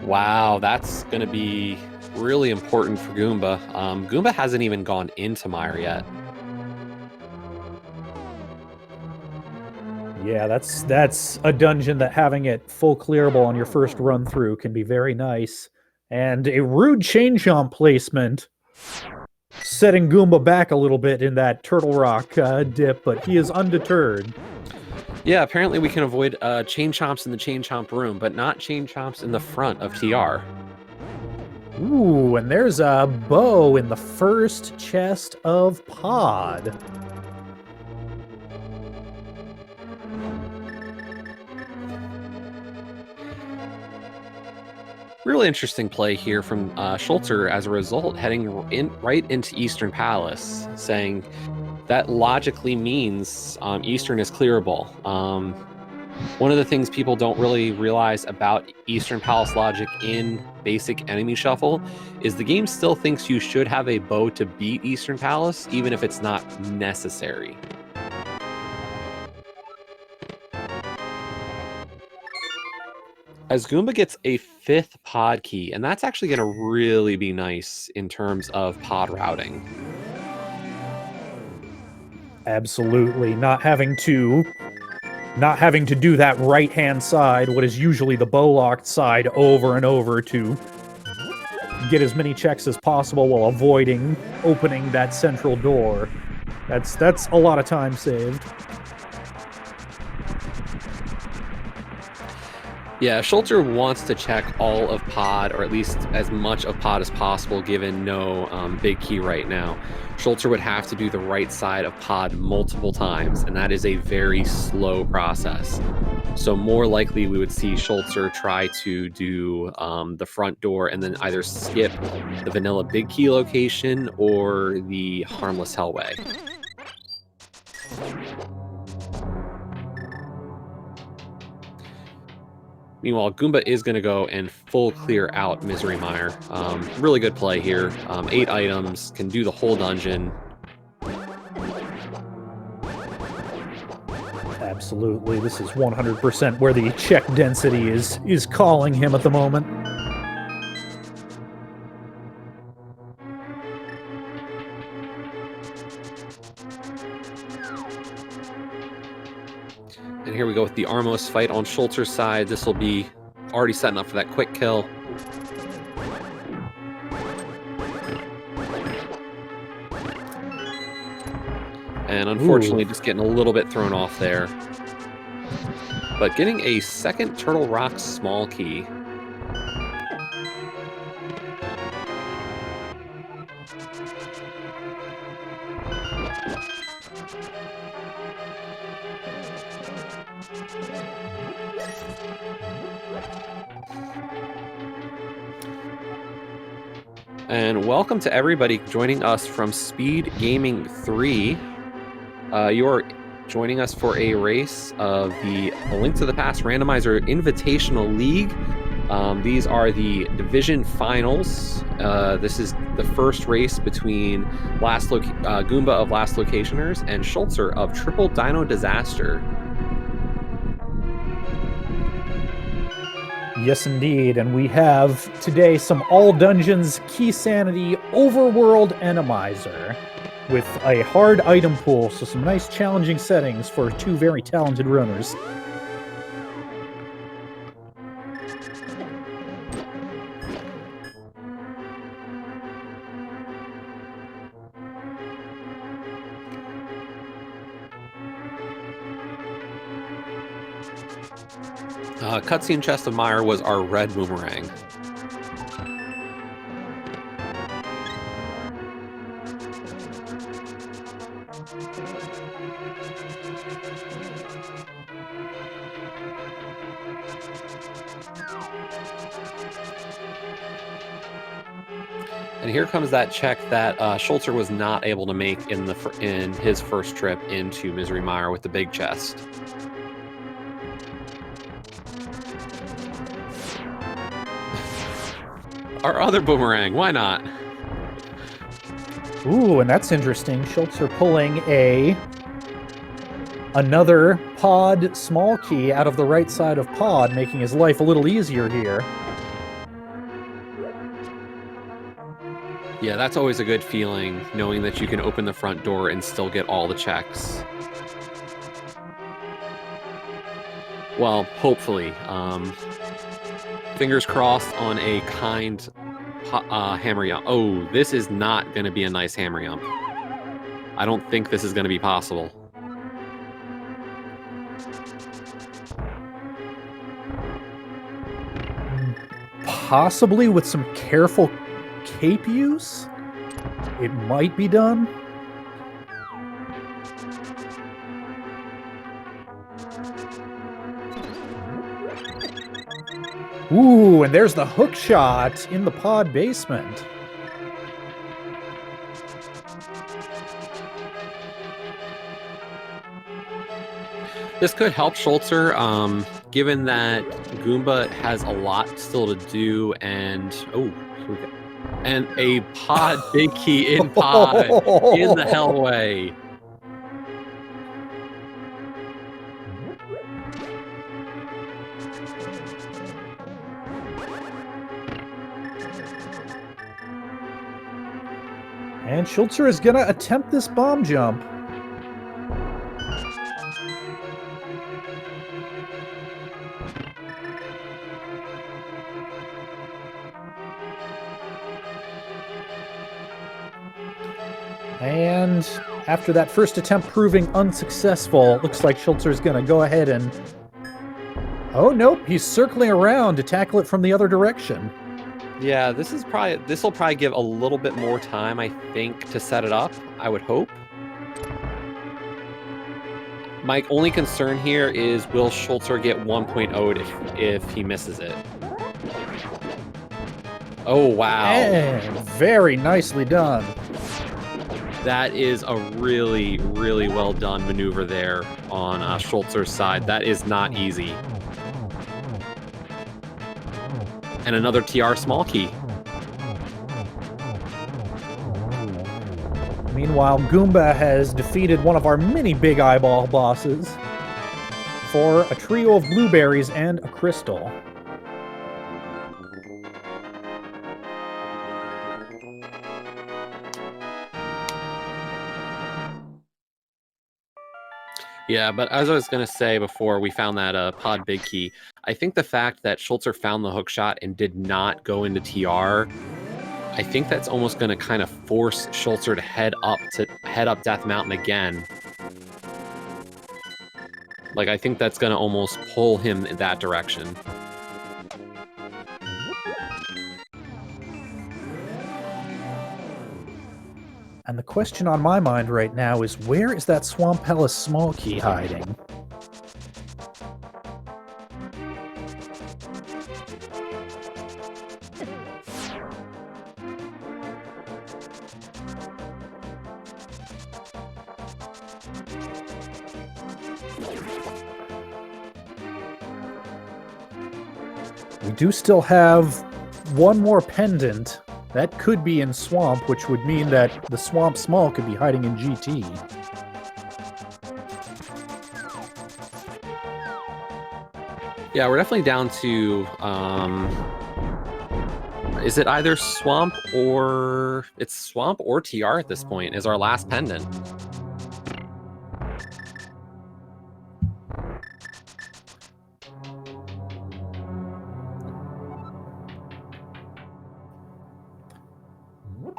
Wow, that's going to be really important for Goomba. Goomba hasn't even gone into Mire yet. Yeah, that's a dungeon that having it full clearable on your first run through can be very nice. And a rude chain jump placement, setting Goomba back a little bit in that Turtle Rock dip, but he is undeterred. Yeah, apparently we can avoid chain chomps in the chain chomp room, but not chain chomps in the front of TR. Ooh, and there's a bow in the first chest of Pod. Really interesting play here from Schulzer as a result, heading right into Eastern Palace, saying that logically means Eastern is clearable. One of the things people don't really realize about Eastern Palace logic in basic enemy shuffle is the game still thinks you should have a bow to beat Eastern Palace, even if it's not necessary. As Goomba gets a 5th pod key, and that's actually going to really be nice in terms of pod routing. Absolutely, not having to do that right-hand side, what is usually the bow-locked side, over and over to get as many checks as possible while avoiding opening that central door. That's a lot of time saved. Yeah, Schulzer wants to check all of pod, or at least as much of pod as possible, given no big key right now. Schulzer would have to do the right side of pod multiple times, and that is a very slow process. So more likely we would see Schulzer try to do the front door and then either skip the vanilla big key location or the harmless hellway. Meanwhile, Goomba is going to go and full clear out Misery Mire. Really good play here. 8 items, can do the whole dungeon. Absolutely, this is 100% where the check density is calling him at the moment. And here we go with the Armos fight on Schulzer's side. This will be already setting up for that quick kill. And unfortunately, just getting a little bit thrown off there. But getting a second Turtle Rock small key. And welcome to everybody joining us from SpeedGaming 3. You're joining us for a race of the A Link to the Past Randomizer Invitational League. These are the division finals. This is the first race between Goomba of Last Locationers and Schulzer of Triple Dino Disaster. Yes, indeed. And we have today some All Dungeons Key Sanity Overworld Randomizer with a hard item pool, so some nice challenging settings for two very talented runners. Cutscene Chest of Mire was our red boomerang. And here comes that check that Schulzer was not able to make in his first trip into Misery Mire with the big chest. Our other boomerang, why not? Ooh, and that's interesting. Schulzer pulling another pod small key out of the right side of pod, making his life a little easier here. Yeah, that's always a good feeling, knowing that you can open the front door and still get all the checks. Well, hopefully. Fingers crossed on a kind hammer yump. Oh, this is not going to be a nice hammer yump. I don't think this is going to be possible. Possibly with some careful cape use, it might be done. Ooh, and there's the hook shot in the pod basement. This could help Schulzer, given that Goomba has a lot still to do, and a pod big key in pod in the hellway. And Schulzer is going to attempt this bomb jump. And after that first attempt proving unsuccessful, it looks like Schulzer is going to go ahead and... Oh, nope, he's circling around to tackle it from the other direction. Yeah, this will probably give a little bit more time, I think, to set it up, I would hope. My only concern here is, will Schulzer get 1.0'd if he misses it? Oh, wow. And very nicely done. That is a really, really well done maneuver there on Schulzer's side. That is not easy. And another TR small key. Meanwhile, Goomba has defeated one of our many big eyeball bosses for a trio of blueberries and a crystal. Yeah, but as I was going to say before we found that pod big key, I think the fact that Schulzer found the hook shot and did not go into TR, I think that's almost going to kind of force Schulzer to head up Death Mountain again. Like, I think that's going to almost pull him in that direction. And the question on my mind right now is, where is that Swamp Palace small key hiding? We do still have one more pendant. That could be in Swamp, which would mean that the Swamp Small could be hiding in GT. Yeah, we're definitely down to, is it either Swamp or... It's Swamp or TR at this point, is our last pendant.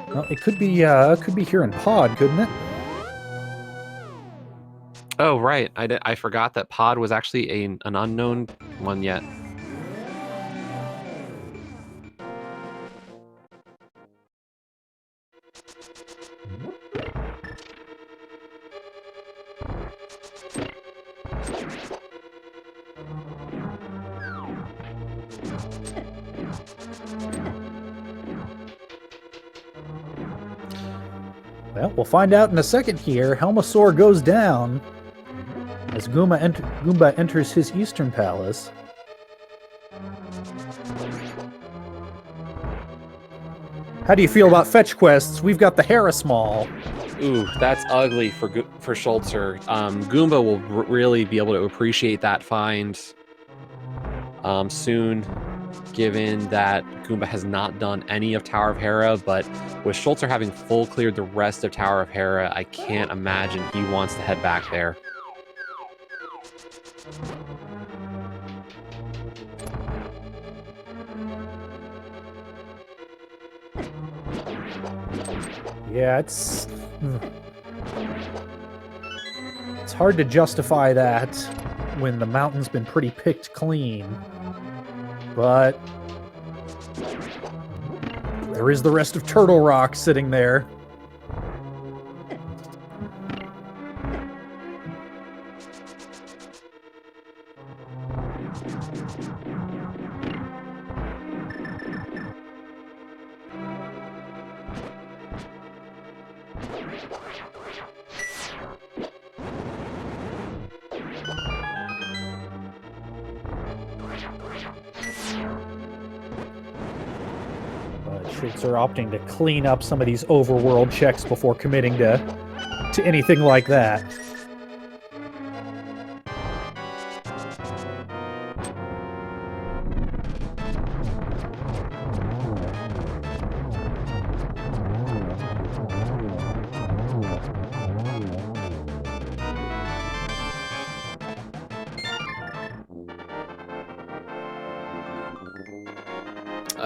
Well, it could be here in Pod, couldn't it? Oh, right. I forgot that Pod was actually an unknown one yet. Well, we'll find out in a second here. Helmasaur goes down as Goomba enters his Eastern Palace. How do you feel about fetch quests? We've got the Harrismall. Ooh, that's ugly for Schulzer. Goomba will really be able to appreciate that find soon, given that Goomba has not done any of Tower of Hera, but with Schulzer having full cleared the rest of Tower of Hera, I can't imagine he wants to head back there. Yeah, it's hard to justify that when the mountain's been pretty picked clean. But there is the rest of Turtle Rock sitting there. Schulzer opting to clean up some of these overworld checks before committing to anything like that.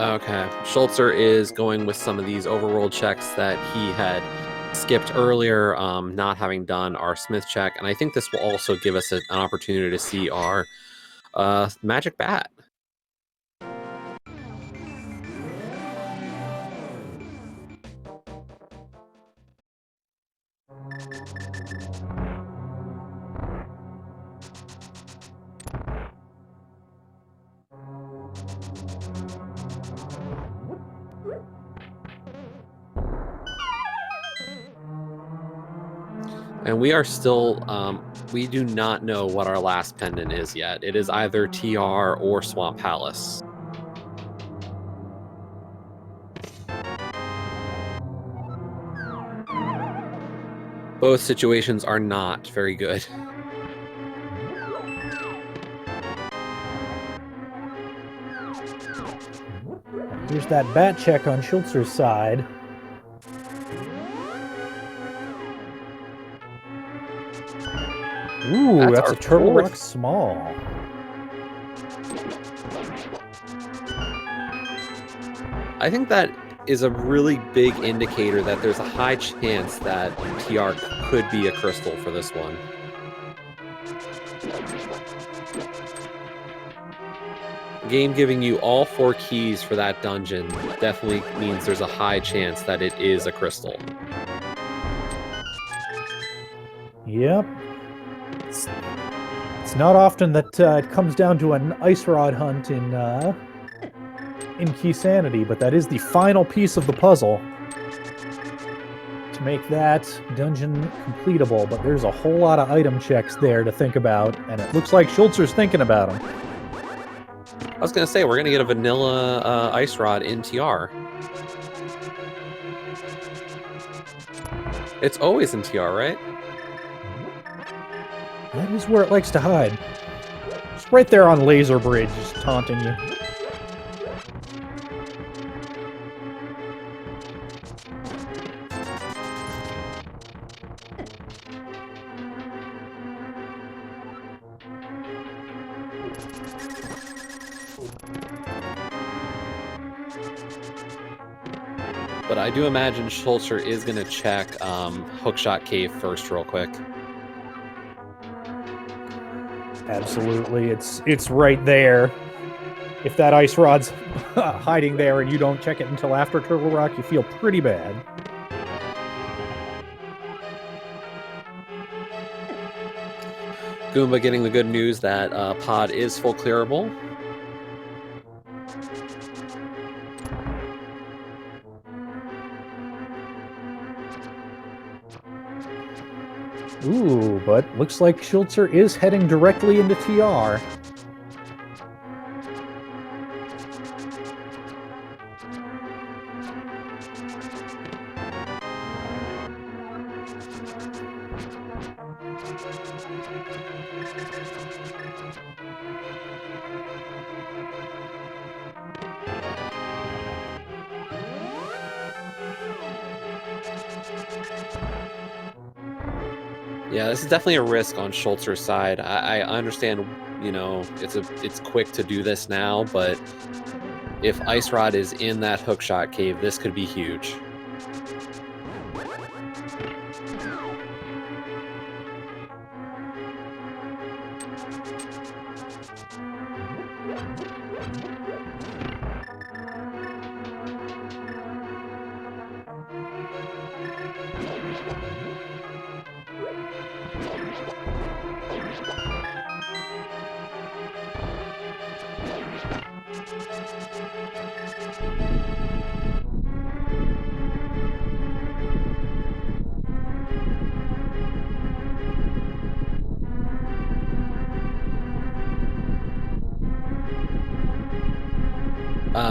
Okay, Schulzer is going with some of these overworld checks that he had skipped earlier, not having done our Smith check, and I think this will also give us an opportunity to see our magic bat. And we are still, we do not know what our last pendant is yet. It is either TR or Swamp Palace. Both situations are not very good. Here's that bat check on Schulzer's side. Ooh, that's our a Turtle fourth. Rock Small. I think that is a really big indicator that there's a high chance that TR could be a crystal for this one. Game giving you all 4 keys for that dungeon definitely means there's a high chance that it is a crystal. Yep. It's not often that it comes down to an ice rod hunt in Key Sanity, but that is the final piece of the puzzle to make that dungeon completable. But there's a whole lot of item checks there to think about, and it looks like Schulzer's thinking about them. I was going to say, we're going to get a vanilla ice rod in TR. It's always in TR, right? That is where it likes to hide. It's right there on Laser Bridge, just taunting you. But I do imagine Schulzer is going to check Hookshot Cave first real quick. Absolutely, it's right there. If that ice rod's hiding there and you don't check it until after Turtle Rock, you feel pretty bad. Goomba getting the good news that pod is full clearable. Ooh, but looks like Schulzer is heading directly into TR. Yeah, this is definitely a risk on Schulzer's side. I understand, you know, it's quick to do this now, but if Ice Rod is in that Hookshot Cave, this could be huge.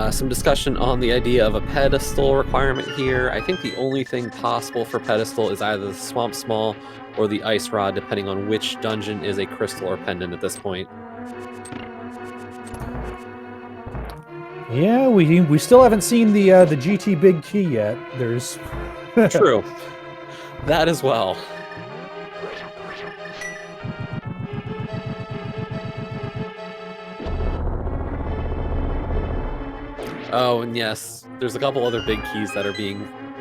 Some discussion on the idea of a pedestal requirement here. I think the only thing possible for pedestal is either the Swamp Small or the Ice Rod, depending on which dungeon is a crystal or pendant at this point. Yeah, we still haven't seen the GT Big Key yet. There's True. That as well. Oh, and yes, there's a couple other big keys that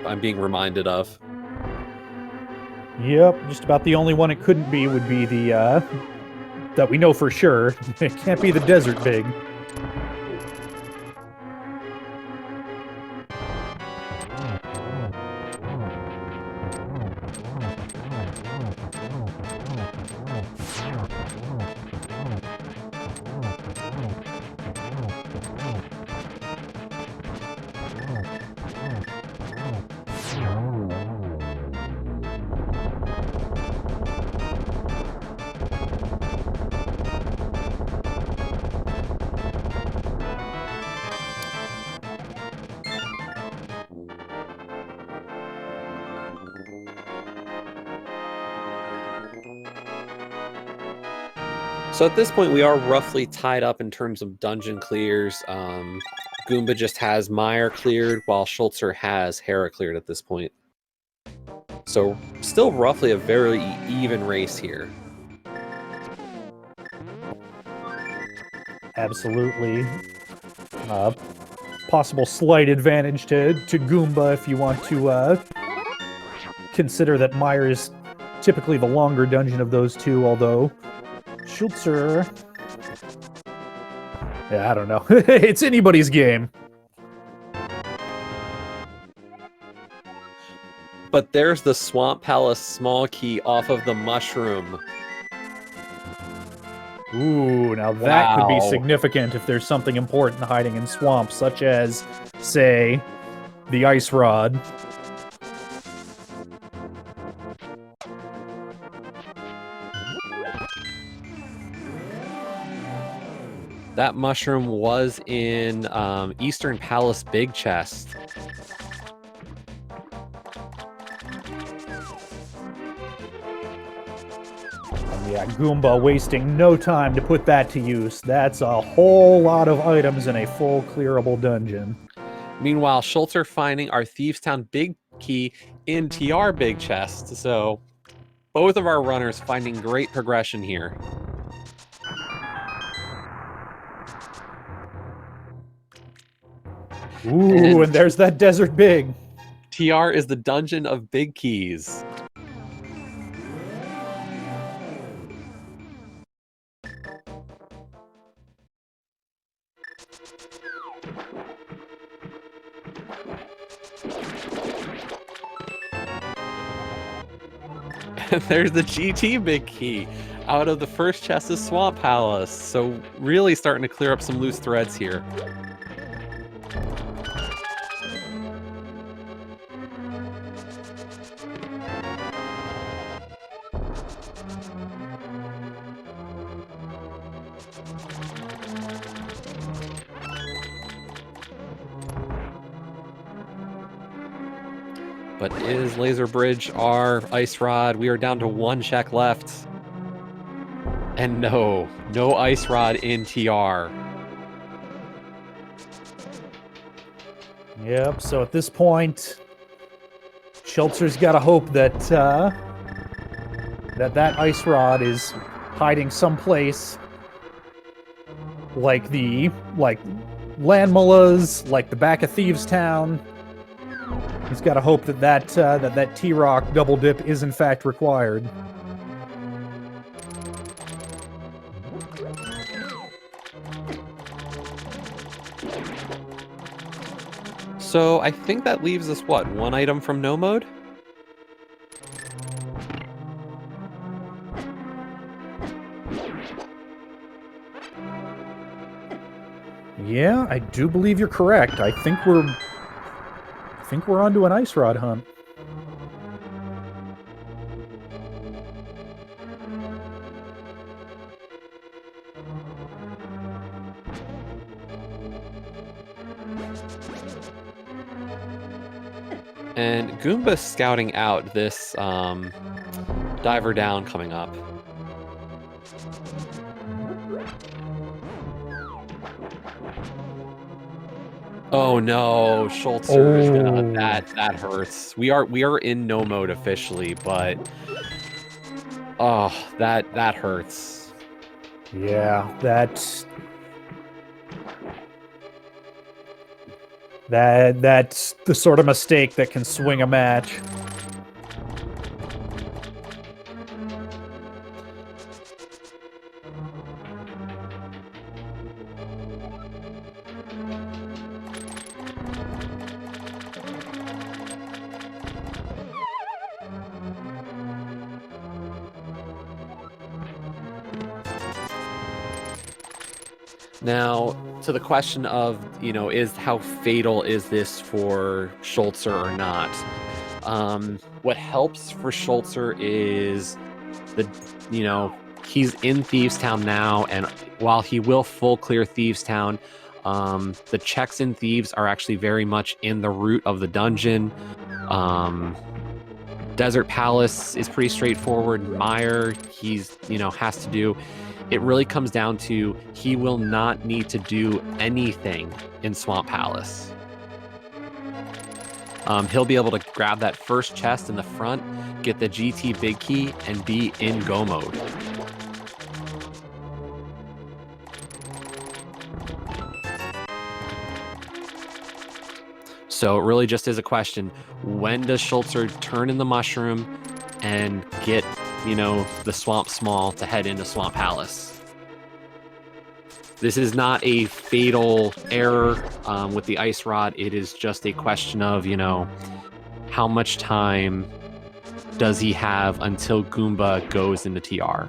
I'm being reminded of. Yep, just about the only one it couldn't be would be the that we know for sure. It can't be the Desert Big. So at this point, we are roughly tied up in terms of dungeon clears. Goomba just has Meyer cleared, while Schulzer has Hera cleared at this point. So still roughly a very even race here. Absolutely. Possible slight advantage to Goomba if you want to consider that Meyer is typically the longer dungeon of those two, although Schulzer... Yeah, I don't know. It's anybody's game. But there's the Swamp Palace small key off of the mushroom. Ooh, now that could be Wow. significant if there's something important hiding in swamps, such as, say, the ice rod. That mushroom was in Eastern Palace Big Chest. Yeah, Goomba wasting no time to put that to use. That's a whole lot of items in a full clearable dungeon. Meanwhile, Schulzer finding our Thieves Town Big Key in TR Big Chest. So both of our runners finding great progression here. Ooh, and there's that Desert Big. TR is the Dungeon of Big Keys. And there's the GT Big Key out of the first chest of Swamp Palace. So really starting to clear up some loose threads here. But is Laser Bridge our Ice Rod? We are down to one check left. And no Ice Rod in TR. Yep, so at this point, Schultzer's got to hope that that ice rod is hiding someplace like Landmullas, like the back of Thieves Town. He's got to hope that T-Rock double dip is in fact required. So I think that leaves us, what, one item from no mode? Yeah, I do believe you're correct. I think we're onto an ice rod hunt. And Goomba's scouting out this diver down coming up. Oh no, Schulzer. Oh. That hurts. We are in no mode officially, but oh, that hurts. Yeah, that's the sort of mistake that can swing a match. Now, to the question of, is how fatal is this for Schulzer or not? What helps for Schulzer is he's in Thieves Town now, and while he will full clear Thieves Town, the checks in Thieves are actually very much in the root of the dungeon. Desert Palace is pretty straightforward. Meyer, has to do. It really comes down to he will not need to do anything in Swamp Palace. He'll be able to grab that first chest in the front, get the GT Big Key, and be in go mode. So it really just is a question: when does Schulzer turn in the mushroom and get, the Swamp Small to head into Swamp Palace? This is not a fatal error with the Ice Rod. It is just a question of, how much time does he have until Goomba goes into TR?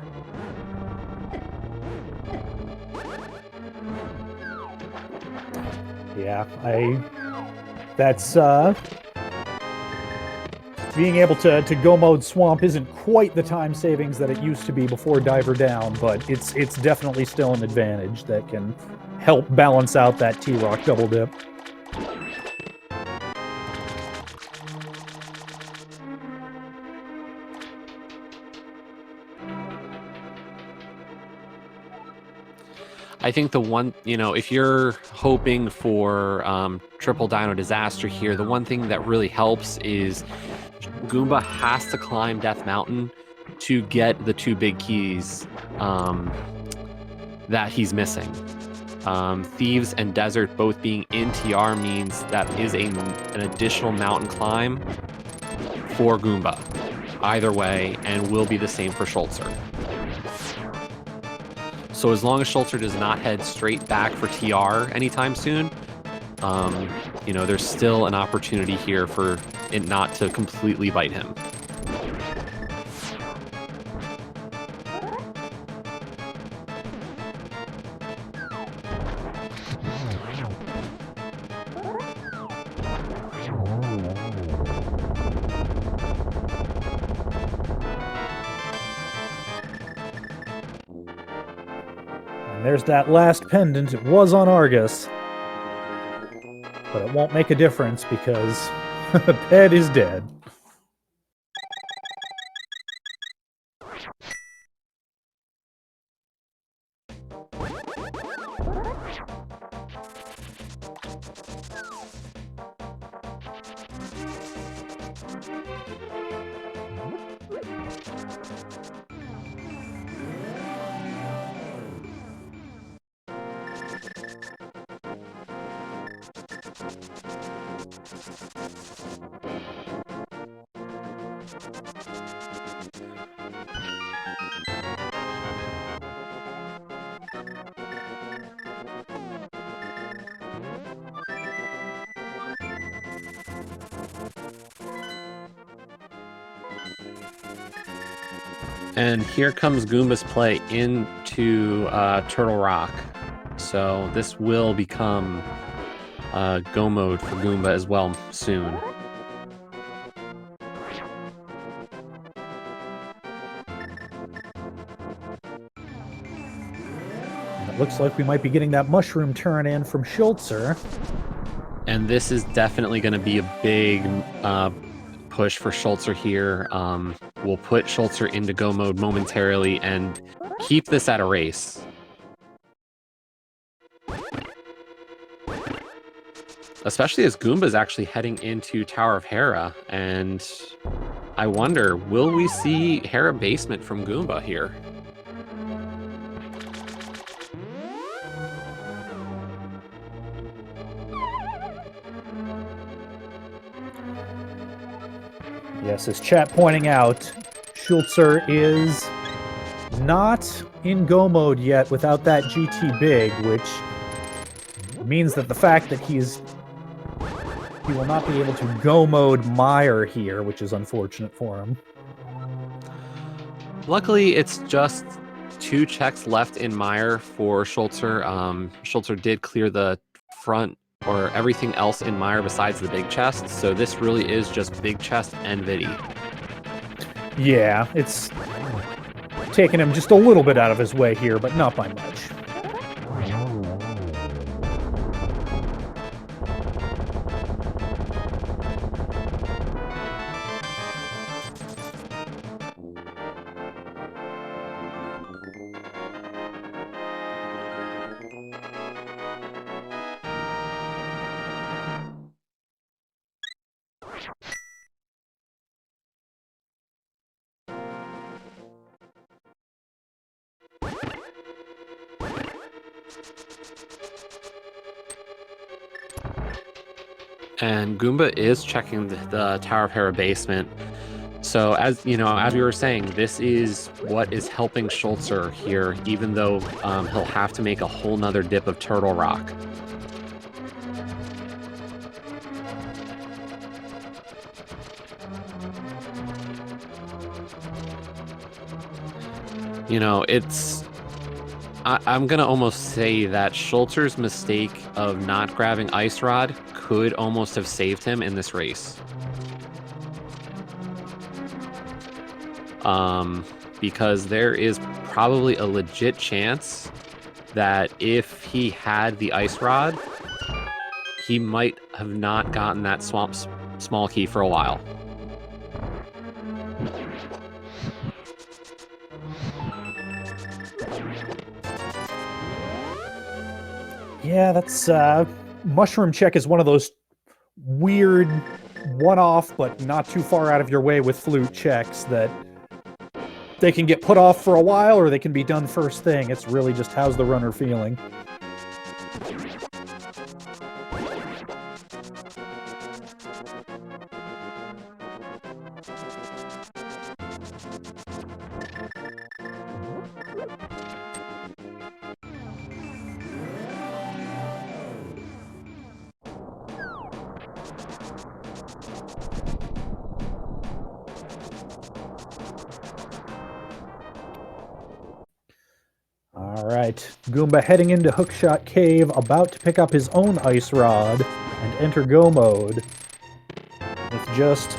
Yeah, that's being able to go mode Swamp isn't quite the time savings that it used to be before Diver Down, but it's definitely still an advantage that can help balance out that T-Rock double dip. I think the one, if you're hoping for triple Dino Disaster here, the one thing that really helps is Goomba has to climb Death Mountain to get the 2 big keys that he's missing. Thieves and Desert both being in TR means that is an additional mountain climb for Goomba, either way, and will be the same for Schulzer. So as long as Schulzer does not head straight back for TR anytime soon, there's still an opportunity here for it not to completely bite him. And there's that last pendant. It was on Argus. But it won't make a difference because Ped is dead. And here comes Goomba's play into Turtle Rock. So this will become go mode for Goomba as well soon. It looks like we might be getting that mushroom turn in from Schulzer. And this is definitely going to be a big push for Schulzer here. We'll put Schulzer into go mode momentarily and keep this at a race. Especially as Goomba's actually heading into Tower of Hera, and I wonder, will we see Hera Basement from Goomba here? Yes, as chat pointing out, Schulzer is not in go mode yet without that GT Big, which means that the fact that he will not be able to go mode Meyer here, which is unfortunate for him. Luckily, it's just 2 checks left in Meyer for Schulzer. Schulzer did clear the front or everything else in Meyer besides the big chest, so this really is just big chest and Vidi. Yeah, it's taking him just a little bit out of his way here, but not by much. And Goomba is checking the Tower of Hera basement. So as you know, as we were saying, this is what is helping Schulzer here, even though he'll have to make a whole nother dip of Turtle Rock. You know, I'm going to almost say that Schulzer's mistake of not grabbing Ice Rod could almost have saved him in this race. Because there is probably a legit chance that if he had the Ice Rod, he might have not gotten that Swamp Small Key for a while. Yeah, that's Mushroom Check is one of those weird one-off but not too far out of your way with flute checks that they can get put off for a while or they can be done first thing. It's really just how's the runner feeling. Alright, Goomba heading into Hookshot Cave, about to pick up his own Ice Rod and enter Go Mode. With just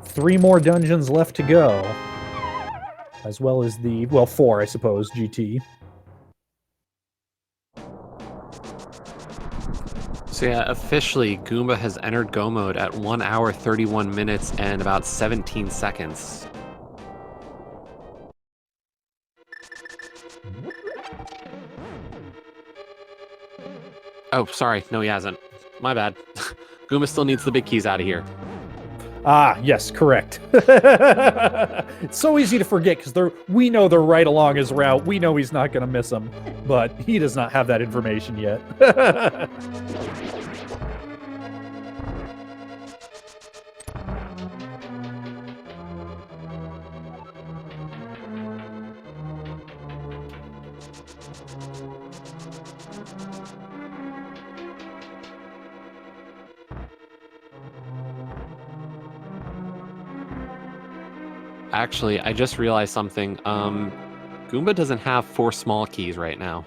3 more dungeons left to go. As well as the, well, 4, I suppose, GT. So yeah, officially, Goomba has entered Go Mode at 1 hour, 31 minutes, and about 17 seconds. Oh, sorry. No, he hasn't. My bad. Goomba still needs the big keys out of here. Ah, yes, correct. It's so easy to forget because we know they're right along his route. We know he's not going to miss them, but he does not have that information yet. Actually, I just realized something. Goomba doesn't have 4 small keys right now.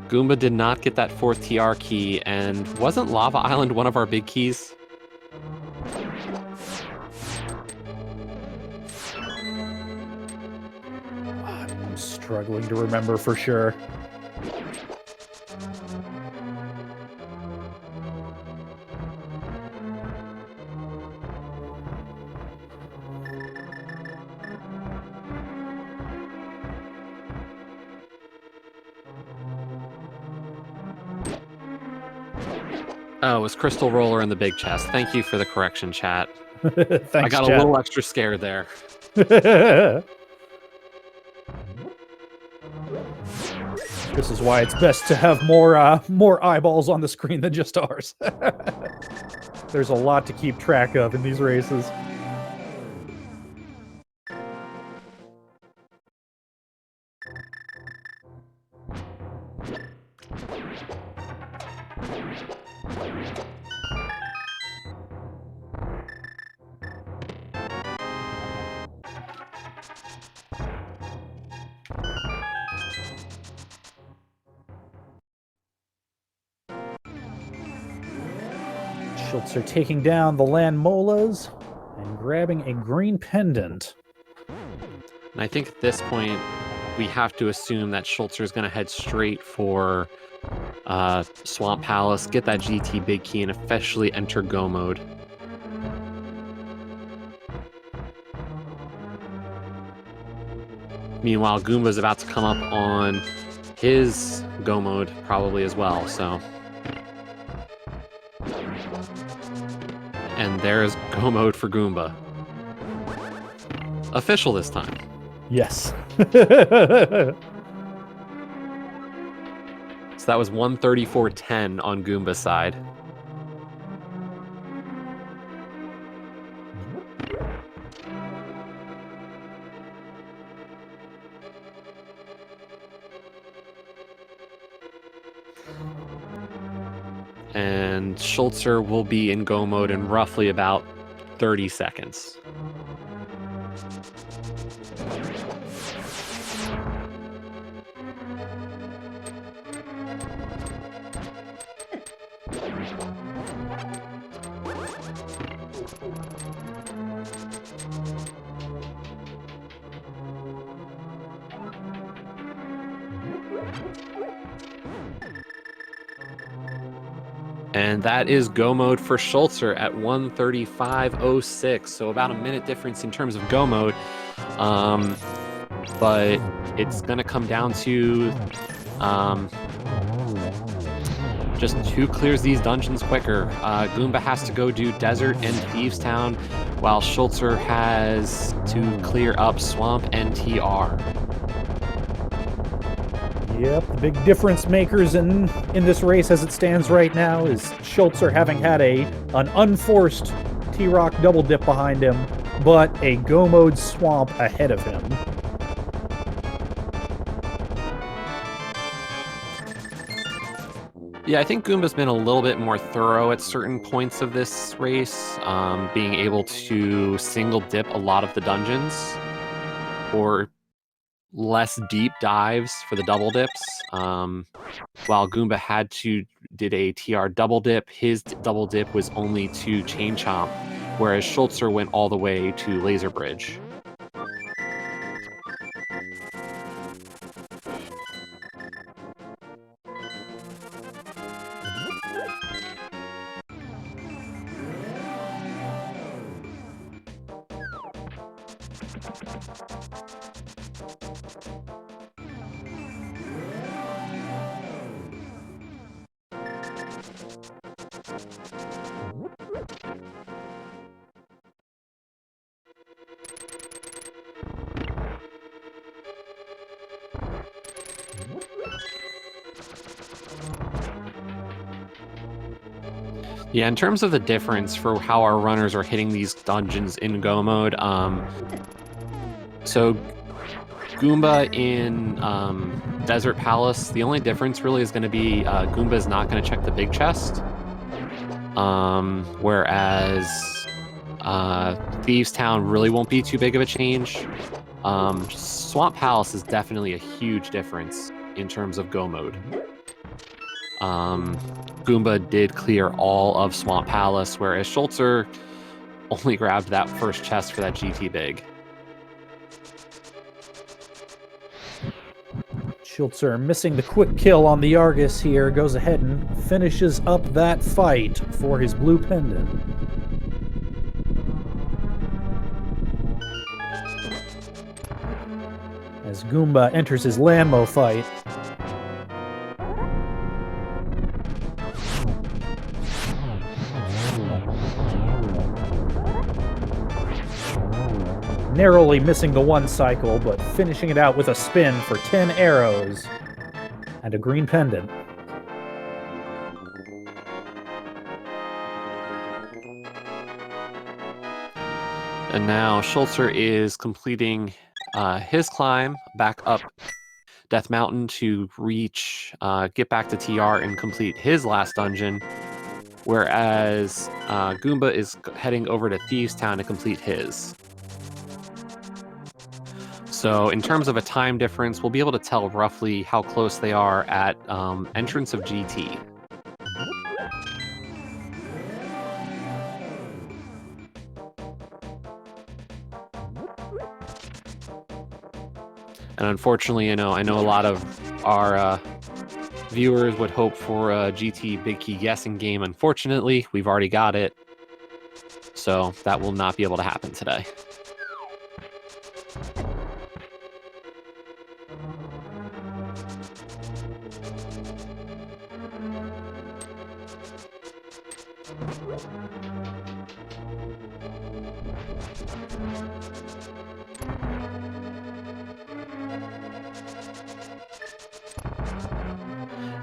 Goomba did not get that 4th TR key, and wasn't Lava Island one of our big keys? I'm struggling to remember for sure. Oh, it was Crystal Roller in the big chest. Thank you for the correction, chat. Thanks, I got chat. a little extra scared there. This is why it's best to have more eyeballs on the screen than just ours. There's a lot to keep track of in these races. Schulzer taking down the Land Molas and grabbing a green pendant. And I think at this point, we have to assume that Schulzer is going to head straight for Swamp Palace, get that GT big key, and officially enter Go Mode. Meanwhile, Goomba's about to come up on his Go Mode probably as well, so... And there's Go Mode for Goomba. Official this time. Yes. So that was 134.10 on Goomba's side. And Schulzer will be in go mode in roughly about 30 seconds. And that is go mode for Schulzer at 135.06. So about a minute difference in terms of go mode. But it's going to come down to just who clears these dungeons quicker. Goomba has to go do Desert and Thieves Town, while Schulzer has to clear up Swamp and TR. Yep, the big difference makers in this race as it stands right now is Schulzer having had an unforced T-Rock double dip behind him, but a go mode Swamp ahead of him. Yeah, I think Goomba's been a little bit more thorough at certain points of this race, being able to single dip a lot of the dungeons, or less deep dives for the double dips. While Goomba did a TR double dip, his double dip was only to Chain Chomp, whereas Schulzer went all the way to Laser Bridge. Yeah, in terms of the difference for how our runners are hitting these dungeons in go mode, so Goomba in Desert Palace, the only difference really is going to be Goomba's not going to check the big chest, whereas Thieves Town really won't be too big of a change. Swamp Palace is definitely a huge difference in terms of go mode. Goomba did clear all of Swamp Palace, whereas Schulzer only grabbed that first chest for that GT big. Schulzer missing the quick kill on the Argus here, goes ahead and finishes up that fight for his blue pendant. As Goomba enters his Lambo fight. Narrowly missing the one cycle, but finishing it out with a spin for 10 arrows and a green pendant. And now Schulzer is completing his climb back up Death Mountain to get back to TR and complete his last dungeon, whereas Goomba is heading over to Thieves Town to complete his. So in terms of a time difference, we'll be able to tell roughly how close they are at entrance of GT. And unfortunately, I know a lot of our viewers would hope for a GT Big Key guessing game. Unfortunately, we've already got it. So that will not be able to happen today.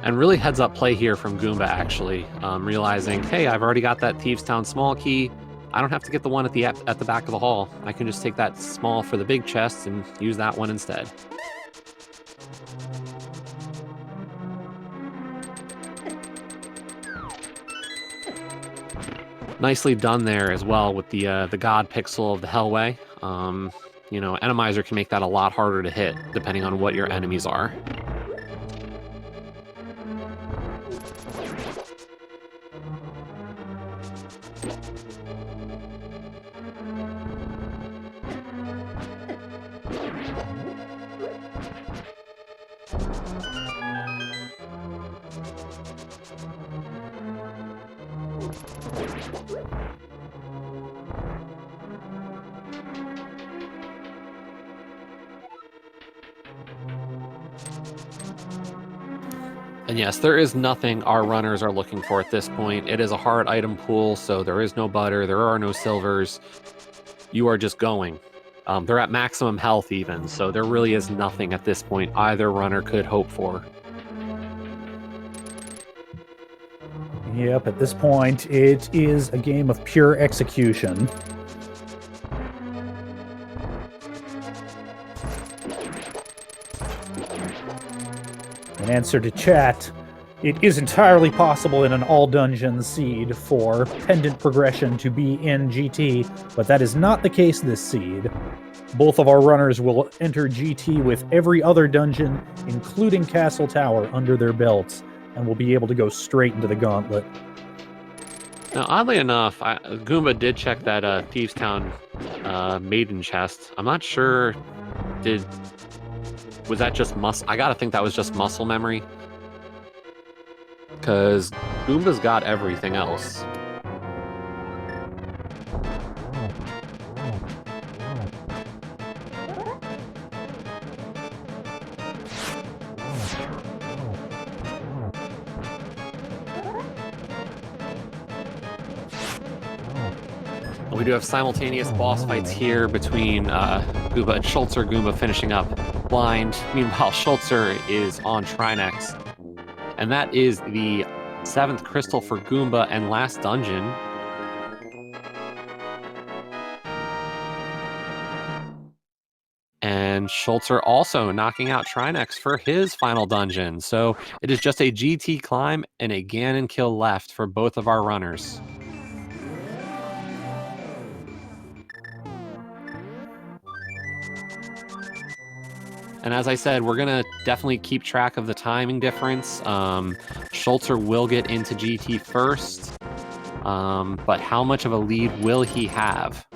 And really heads up play here from Goomba, actually, realizing, hey, I've already got that Thieves Town small key. I don't have to get the one at the back of the hall. I can just take that small for the big chest and use that one instead. Nicely done there as well with the God Pixel of the Hellway. You know, Randomizer can make that a lot harder to hit, depending on what your enemies are. And yes, there is nothing our runners are looking for at this point. It is a hard item pool, so there is no butter, there are no silvers. You are just going. They're at maximum health even, so there really is nothing at this point either runner could hope for. Yep, at this point, it is a game of pure execution. In answer to chat, it is entirely possible in an all-dungeon seed for pendant progression to be in GT, but that is not the case this seed. Both of our runners will enter GT with every other dungeon, including Castle Tower, under their belts, and will be able to go straight into the gauntlet. Now, oddly enough, Goomba did check that Thieves Town maiden chest. I'm not sure, was that just muscle? I gotta think that was just muscle memory. Because Goomba's got everything else. We do have simultaneous boss fights here between Goomba and Schulzer. Goomba finishing up blind. Meanwhile, Schulzer is on Trinex. And that is the 7th crystal for Goomba and last dungeon. And Schulzer also knocking out Trinex for his final dungeon. So it is just a GT climb and a Ganon kill left for both of our runners. And as I said, we're going to definitely keep track of the timing difference. Schulzer will get into GT first, but how much of a lead will he have?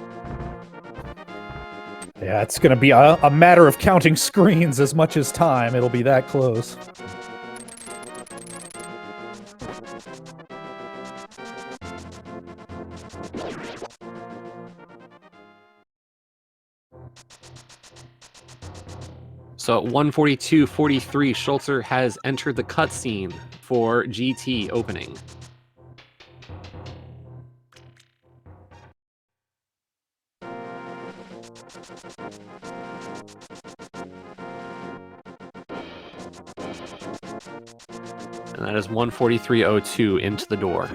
Yeah, it's going to be a matter of counting screens as much as time. It'll be that close. So at 142.43, Schulzer has entered the cutscene for GT opening. And that is 143.02 into the door.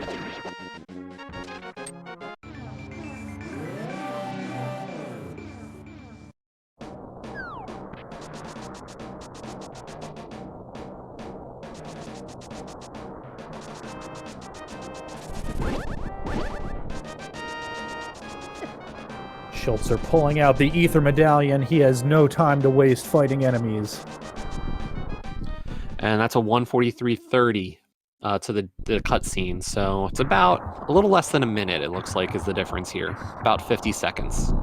Schulzer pulling out the Ether Medallion. He has no time to waste fighting enemies. And that's a 143.30 to the cutscene. So it's about a little less than a minute, it looks like, is the difference here. About 50 seconds.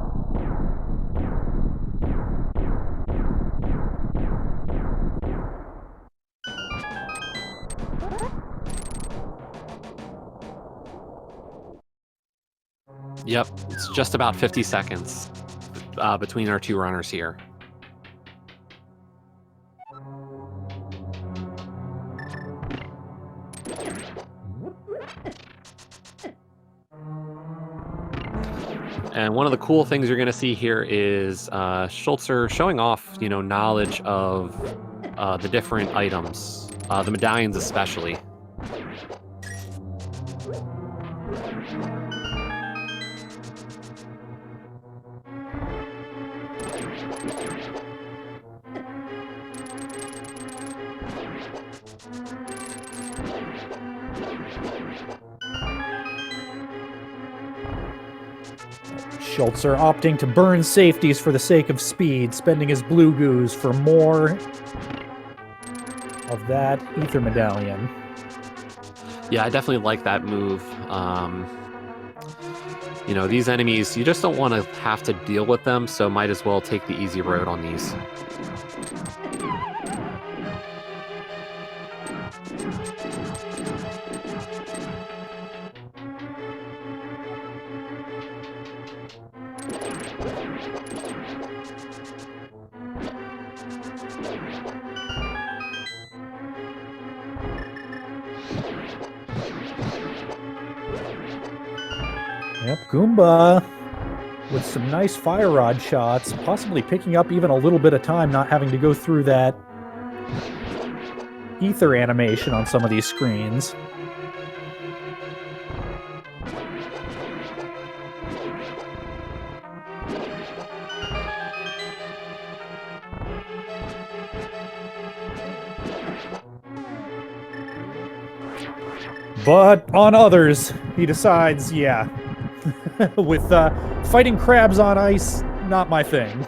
Yep, it's just about 50 seconds between our two runners here. And one of the cool things you're going to see here is Schulzer showing off, knowledge of the different items. The medallions especially. Schulzer opting to burn safeties for the sake of speed, spending his blue goos for more of that ether medallion. Yeah, I definitely like that move. You know, these enemies, you just don't want to have to deal with them, so might as well take the easy road on these. Yep, Goomba with some nice fire rod shots, possibly picking up even a little bit of time, not having to go through that ether animation on some of these screens. But on others, he decides, yeah, with fighting crabs on ice, not my thing.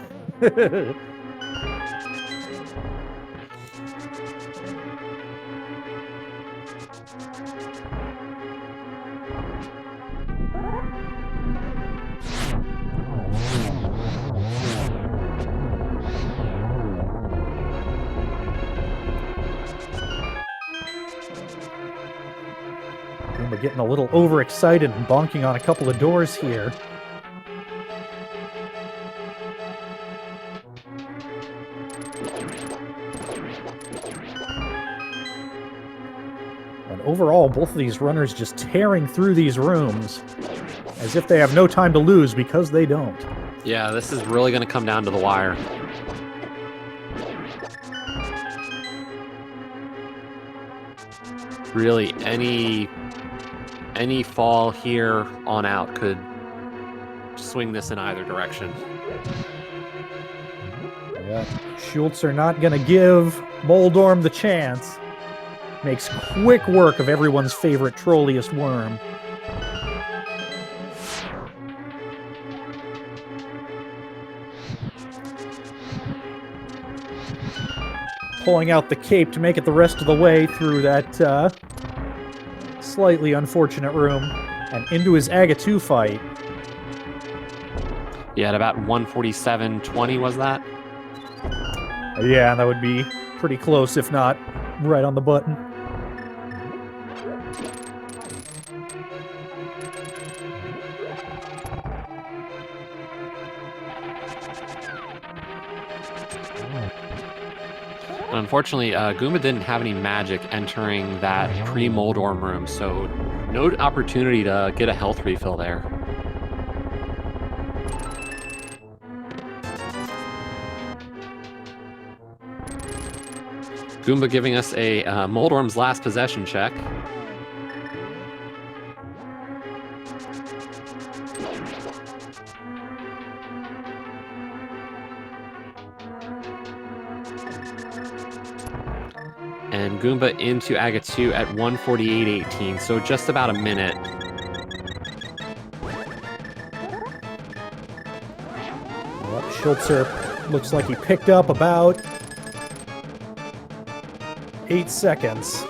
We're getting a little overexcited and bonking on a couple of doors here. And overall, both of these runners just tearing through these rooms as if they have no time to lose, because they don't. Yeah, this is really going to come down to the wire. Really, any fall here on out could swing this in either direction. Yeah, Schulzer not going to give Moldorm the chance. Makes quick work of everyone's favorite trolliest worm. Pulling out the cape to make it the rest of the way through that slightly unfortunate room and into his Aga 2 fight. Yeah, at about 147.20 was that? Yeah, that would be pretty close, if not right on the button. Unfortunately, Goomba didn't have any magic entering that pre-Moldorm room, so no opportunity to get a health refill there. Goomba giving us a Moldorm's last possession check. And Goomba into Aga 2 at 148.18, so just about a minute. Well, Schulzer looks like he picked up about 8 seconds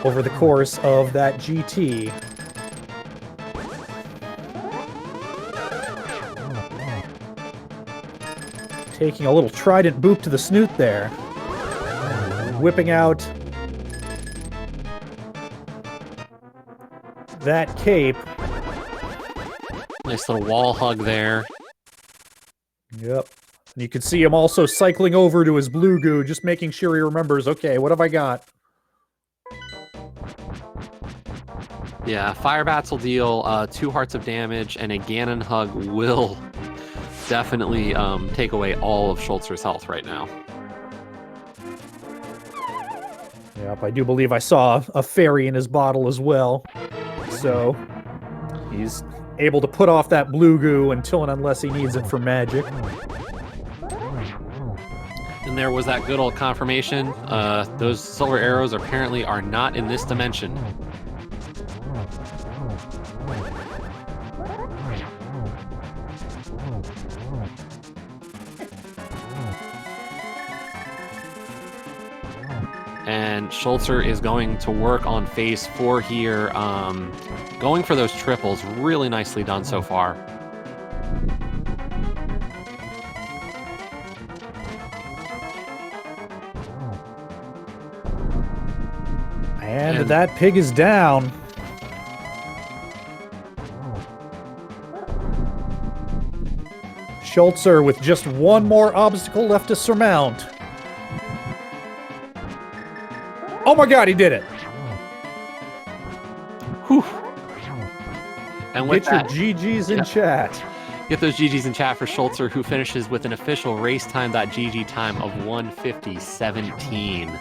over the course of that GT. Taking a little trident boop to the snoot there. Whipping out that cape. Nice little wall hug there. Yep. And you can see him also cycling over to his blue goo, just making sure he remembers, okay, what have I got? Yeah, Fire Bats will deal 2 hearts of damage, and a Ganon hug will definitely take away all of Schulzer's health right now. Yeah, Yep, I do believe I saw a fairy in his bottle as well. So he's able to put off that blue goo until and unless he needs it for magic. And there was that good old confirmation. Those silver arrows apparently are not in this dimension. And Schulzer is going to work on phase 4 here. Going for those triples, really nicely done so far. And that pig is down. Schulzer with just one more obstacle left to surmount. Oh my god, he did it! Whew. And with Get your GGs in chat. Get those GGs in chat for Schulzer, who finishes with an official racetime.gg time of 1:50.17.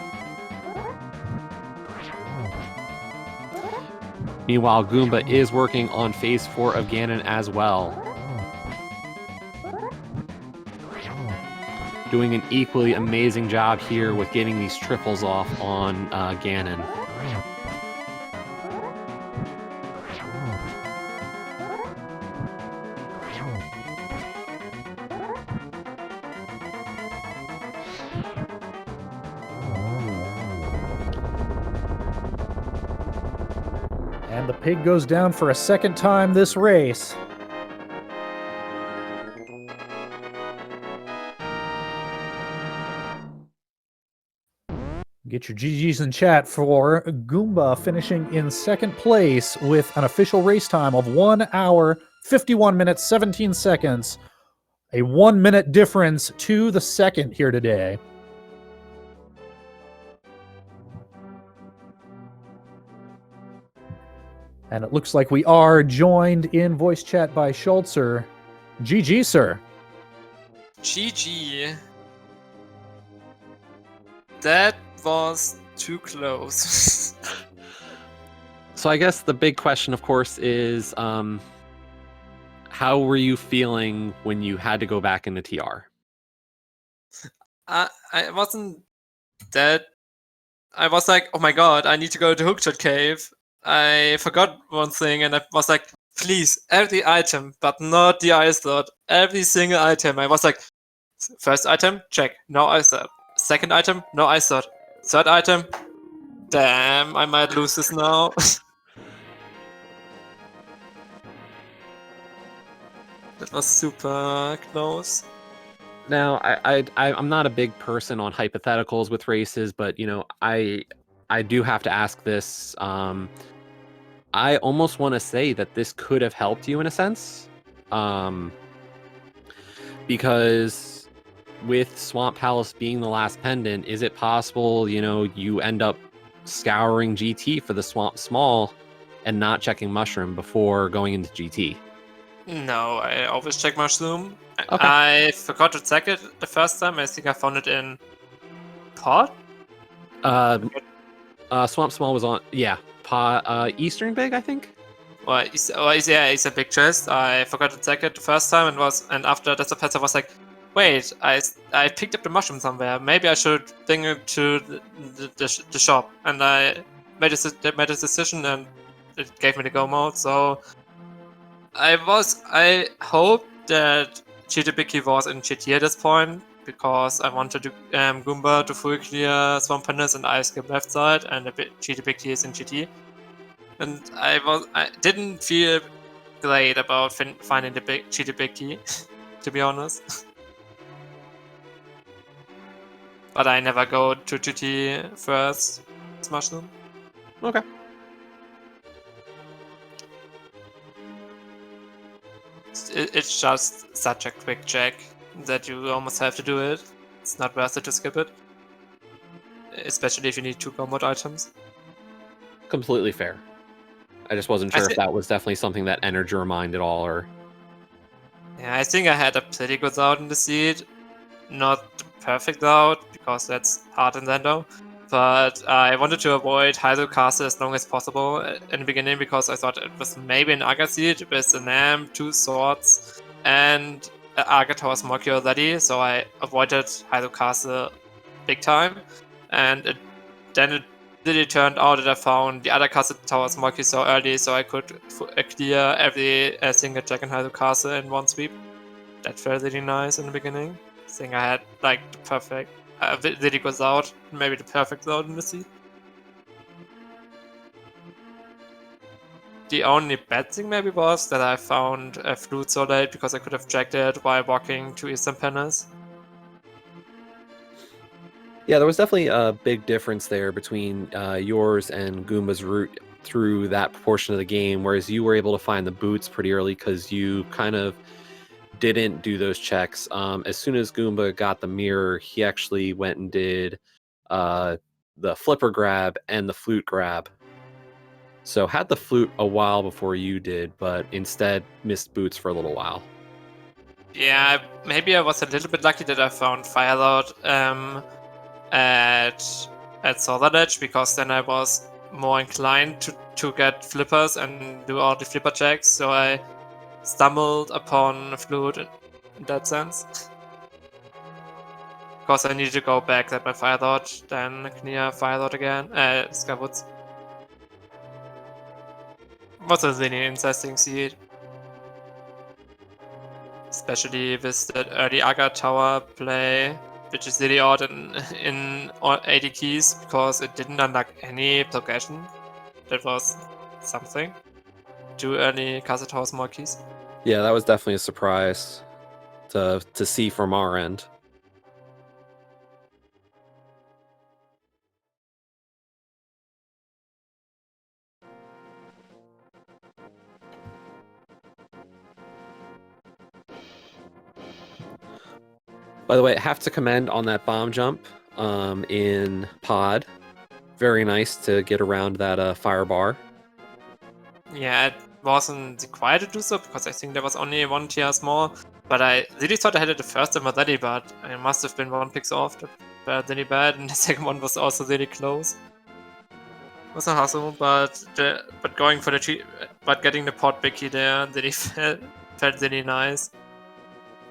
Meanwhile, Goomba is working on phase 4 of Ganon as well. Doing an equally amazing job here with getting these triples off on Ganon. And the pig goes down for a second time this race. Get your GGs in chat for Goomba finishing in second place with an official race time of 1 hour, 51 minutes, 17 seconds. A 1 minute difference to the second here today. And it looks like we are joined in voice chat by Schulzer. GG, sir. GG. That was too close. So I guess the big question, of course, is how were you feeling when you had to go back into TR? I wasn't that. I was like, oh my god, I need to go to Hookshot Cave. I forgot one thing, and I was like, please, every item, but not the ice slot. Every single item. I was like, first item, check, no ice slot. Second item, no ice slot. Third item, damn, I might lose this now. That was super close. Now, I'm not a big person on hypotheticals with races, but you know, I do have to ask this. I almost want to say that this could have helped you in a sense, because with Swamp Palace being the last pendant, is it possible, you know, you end up scouring GT for the Swamp Small and not checking Mushroom before going into GT? No, I always check Mushroom. Okay. I forgot to check it the first time. I think I found it in Pod? Swamp Small was on, yeah, Eastern Big, I think. Well, it's a big chest. I forgot to check it the first time, and after that's the pet, I was like, wait, I picked up the mushroom somewhere. Maybe I should bring it to the shop. And I made a decision, and it gave me the go mode. So I hope that GTBK was in GT at this point, because I wanted to Goomba to full clear Swamp Pendants and Ice Skip left side, and the GTBK is in GT. And I didn't feel great about finding the GTBK, to be honest. But I never go to GT first. Smash them. Okay. It's just such a quick check that you almost have to do it. It's not worth it to skip it. Especially if you need 2 combat items. Completely fair. I just wasn't sure if that was definitely something that entered your mind at all, or... Yeah, I think I had a pretty good route in the seed. Not the perfect route, because that's hard in Lando. but I wanted to avoid Hydro Castle as long as possible in the beginning because I thought it was maybe an Aga Seed with an Am, 2 swords, and Aga Tower Small Cure already, so I avoided Hydro Castle big time. And then it really turned out that I found the other Castle Tower Small Cure so early, so I could clear every single check in Hydro Castle in one sweep. That felt really nice in the beginning. I think I had like the perfect. Really goes out, maybe the perfect out in the seat. The only bad thing maybe was that I found a flute so late because I could have checked it while walking to Eastern Penance. Yeah, there was definitely a big difference there between yours and Goomba's route through that portion of the game, whereas you were able to find the boots pretty early because you kind of didn't do those checks. As soon as Goomba got the mirror, he actually went and did the flipper grab and the flute grab. So had the flute a while before you did, but instead missed boots for a little while. Yeah, maybe I was a little bit lucky that I found Fire Lord at Southern Edge, because then I was more inclined to get flippers and do all the flipper checks, so I stumbled upon flute in that sense. Because I needed to go back at my Fire Lord, then clear Fire Lord again, Skywoods. Was a really interesting seed. Especially with the early Aga Tower play, which is really odd in 80 keys, because it didn't unlock any progression. That was something. 2 early Castle Tower small keys. Yeah, that was definitely a surprise to see from our end. By the way, I have to commend on that bomb jump in pod. Very nice to get around that fire bar. Yeah, it wasn't required to do so, because I think there was only 1 tier small. But I really thought I had it the first time already, but I must have been 1 pixel off. That felt really bad, and the second one was also really close. It was a hustle, but going for but getting the pot Vicky there really felt really nice.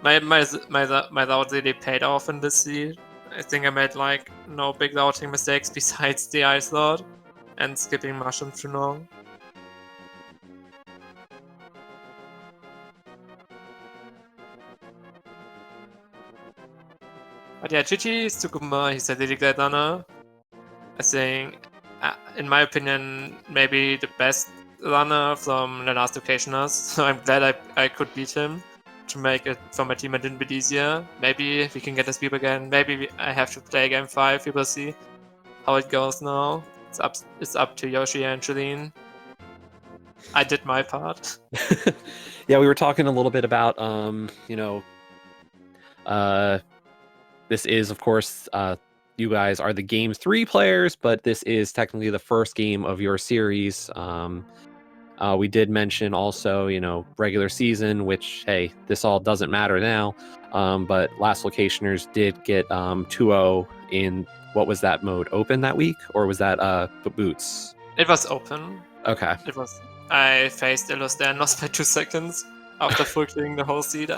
My route really paid off in this seed. I think I made like no big routing mistakes besides the ice lord and skipping mushroom too long. But yeah, GG's to Goomba, he's a really great runner. I think, in my opinion, maybe the best runner from the last occasioners. So I'm glad I could beat him to make it for my team a little bit easier. Maybe we can get a sweep again. Maybe I have to play game 5. We will see how it goes now. It's up to Yoshi and Julene. I did my part. Yeah, we were talking a little bit about this is, of course, you guys are the Game 3 players, but this is technically the first game of your series. We did mention also, regular season, which, hey, this all doesn't matter now. But Last Locationers did get 2-0 in, what was that mode? Open that week? Or was that Boots? It was open. Okay. It was. I faced Illustanos by 2 seconds after full clearing the whole seed.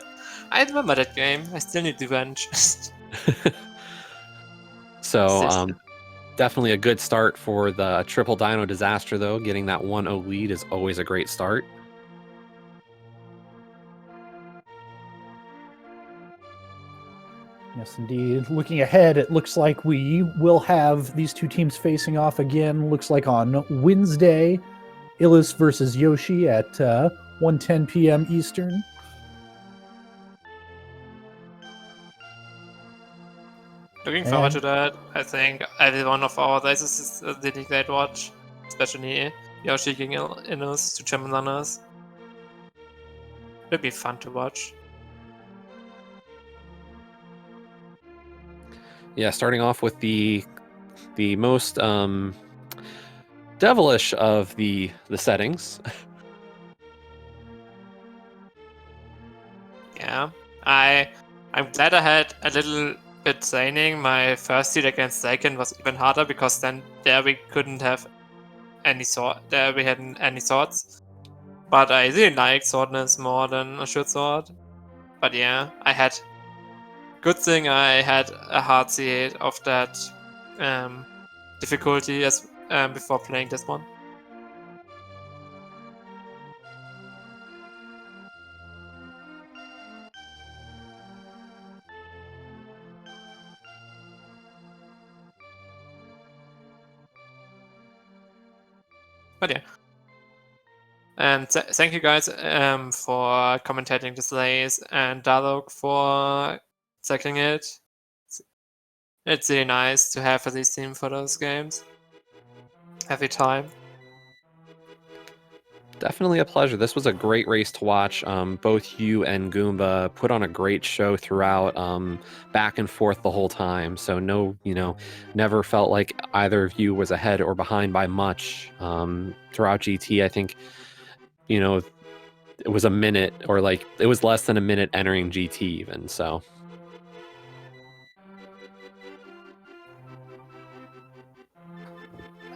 I remember that game. I still need revenge. So, definitely a good start for the Triple Dino Disaster, though. Getting that 1-0 lead is always a great start. Yes, indeed. Looking ahead, it looks like we will have these two teams facing off again. Looks like on Wednesday, Illus versus Yoshi at 1:10 p.m. Eastern. Looking forward to that. I think every one of our races is a really great watch, especially Yoshi getting Illus to German runners. It'll be fun to watch. Yeah, starting off with the most devilish of the settings. Yeah, I'm glad I had a little bit draining. My first seed against Seiken was even harder because then there we couldn't have any sword. There we hadn't any swords. But I really like swordness more than a short sword. But yeah, I had. Good thing I had a hard seed of that difficulty as before playing this one. But yeah. And thank you guys for commentating this race, and Darok for checking it. It's really nice to have this team for those games every time. Definitely a pleasure. This was a great race to watch. Both you and Goomba put on a great show throughout, back and forth the whole time. So never felt like either of you was ahead or behind by much. Throughout GT, I think, it was a minute, or like it was less than a minute entering GT even. So.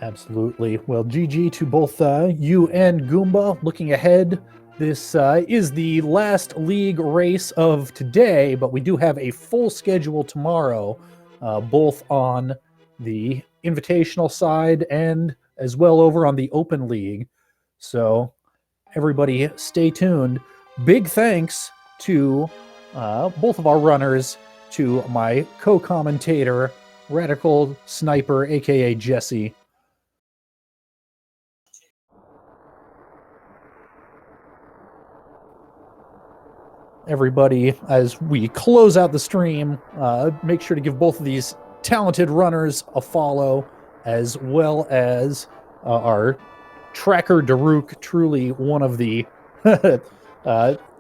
Absolutely. Well, GG to both you and Goomba. Looking ahead, this is the last league race of today, but we do have a full schedule tomorrow, both on the Invitational side and as well over on the Open League. So everybody stay tuned. Big thanks to both of our runners, to my co-commentator, Radical Sniper, aka Jesse. Everybody, as we close out the stream, make sure to give both of these talented runners a follow, as well as our tracker Daruk, truly one of the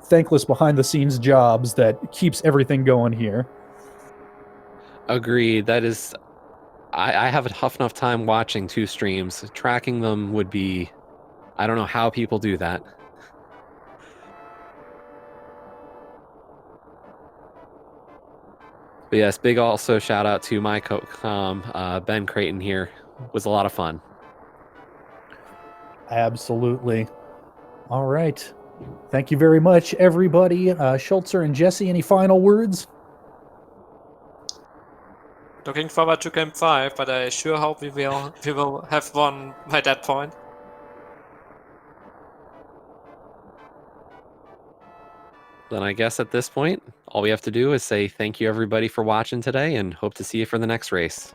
thankless behind-the-scenes jobs that keeps everything going here. Agreed. That is, I have a tough enough time watching two streams. Tracking them would be, I don't know how people do that. But yes, big also shout out to my co-com, Ben Creighton here. It was a lot of fun. Absolutely. All right. Thank you very much, everybody. Schulzer and Jesse, any final words? Looking forward to Game 5, but I sure hope we will have won by that point. Then I guess at this point, all we have to do is say thank you everybody for watching today, and hope to see you for the next race.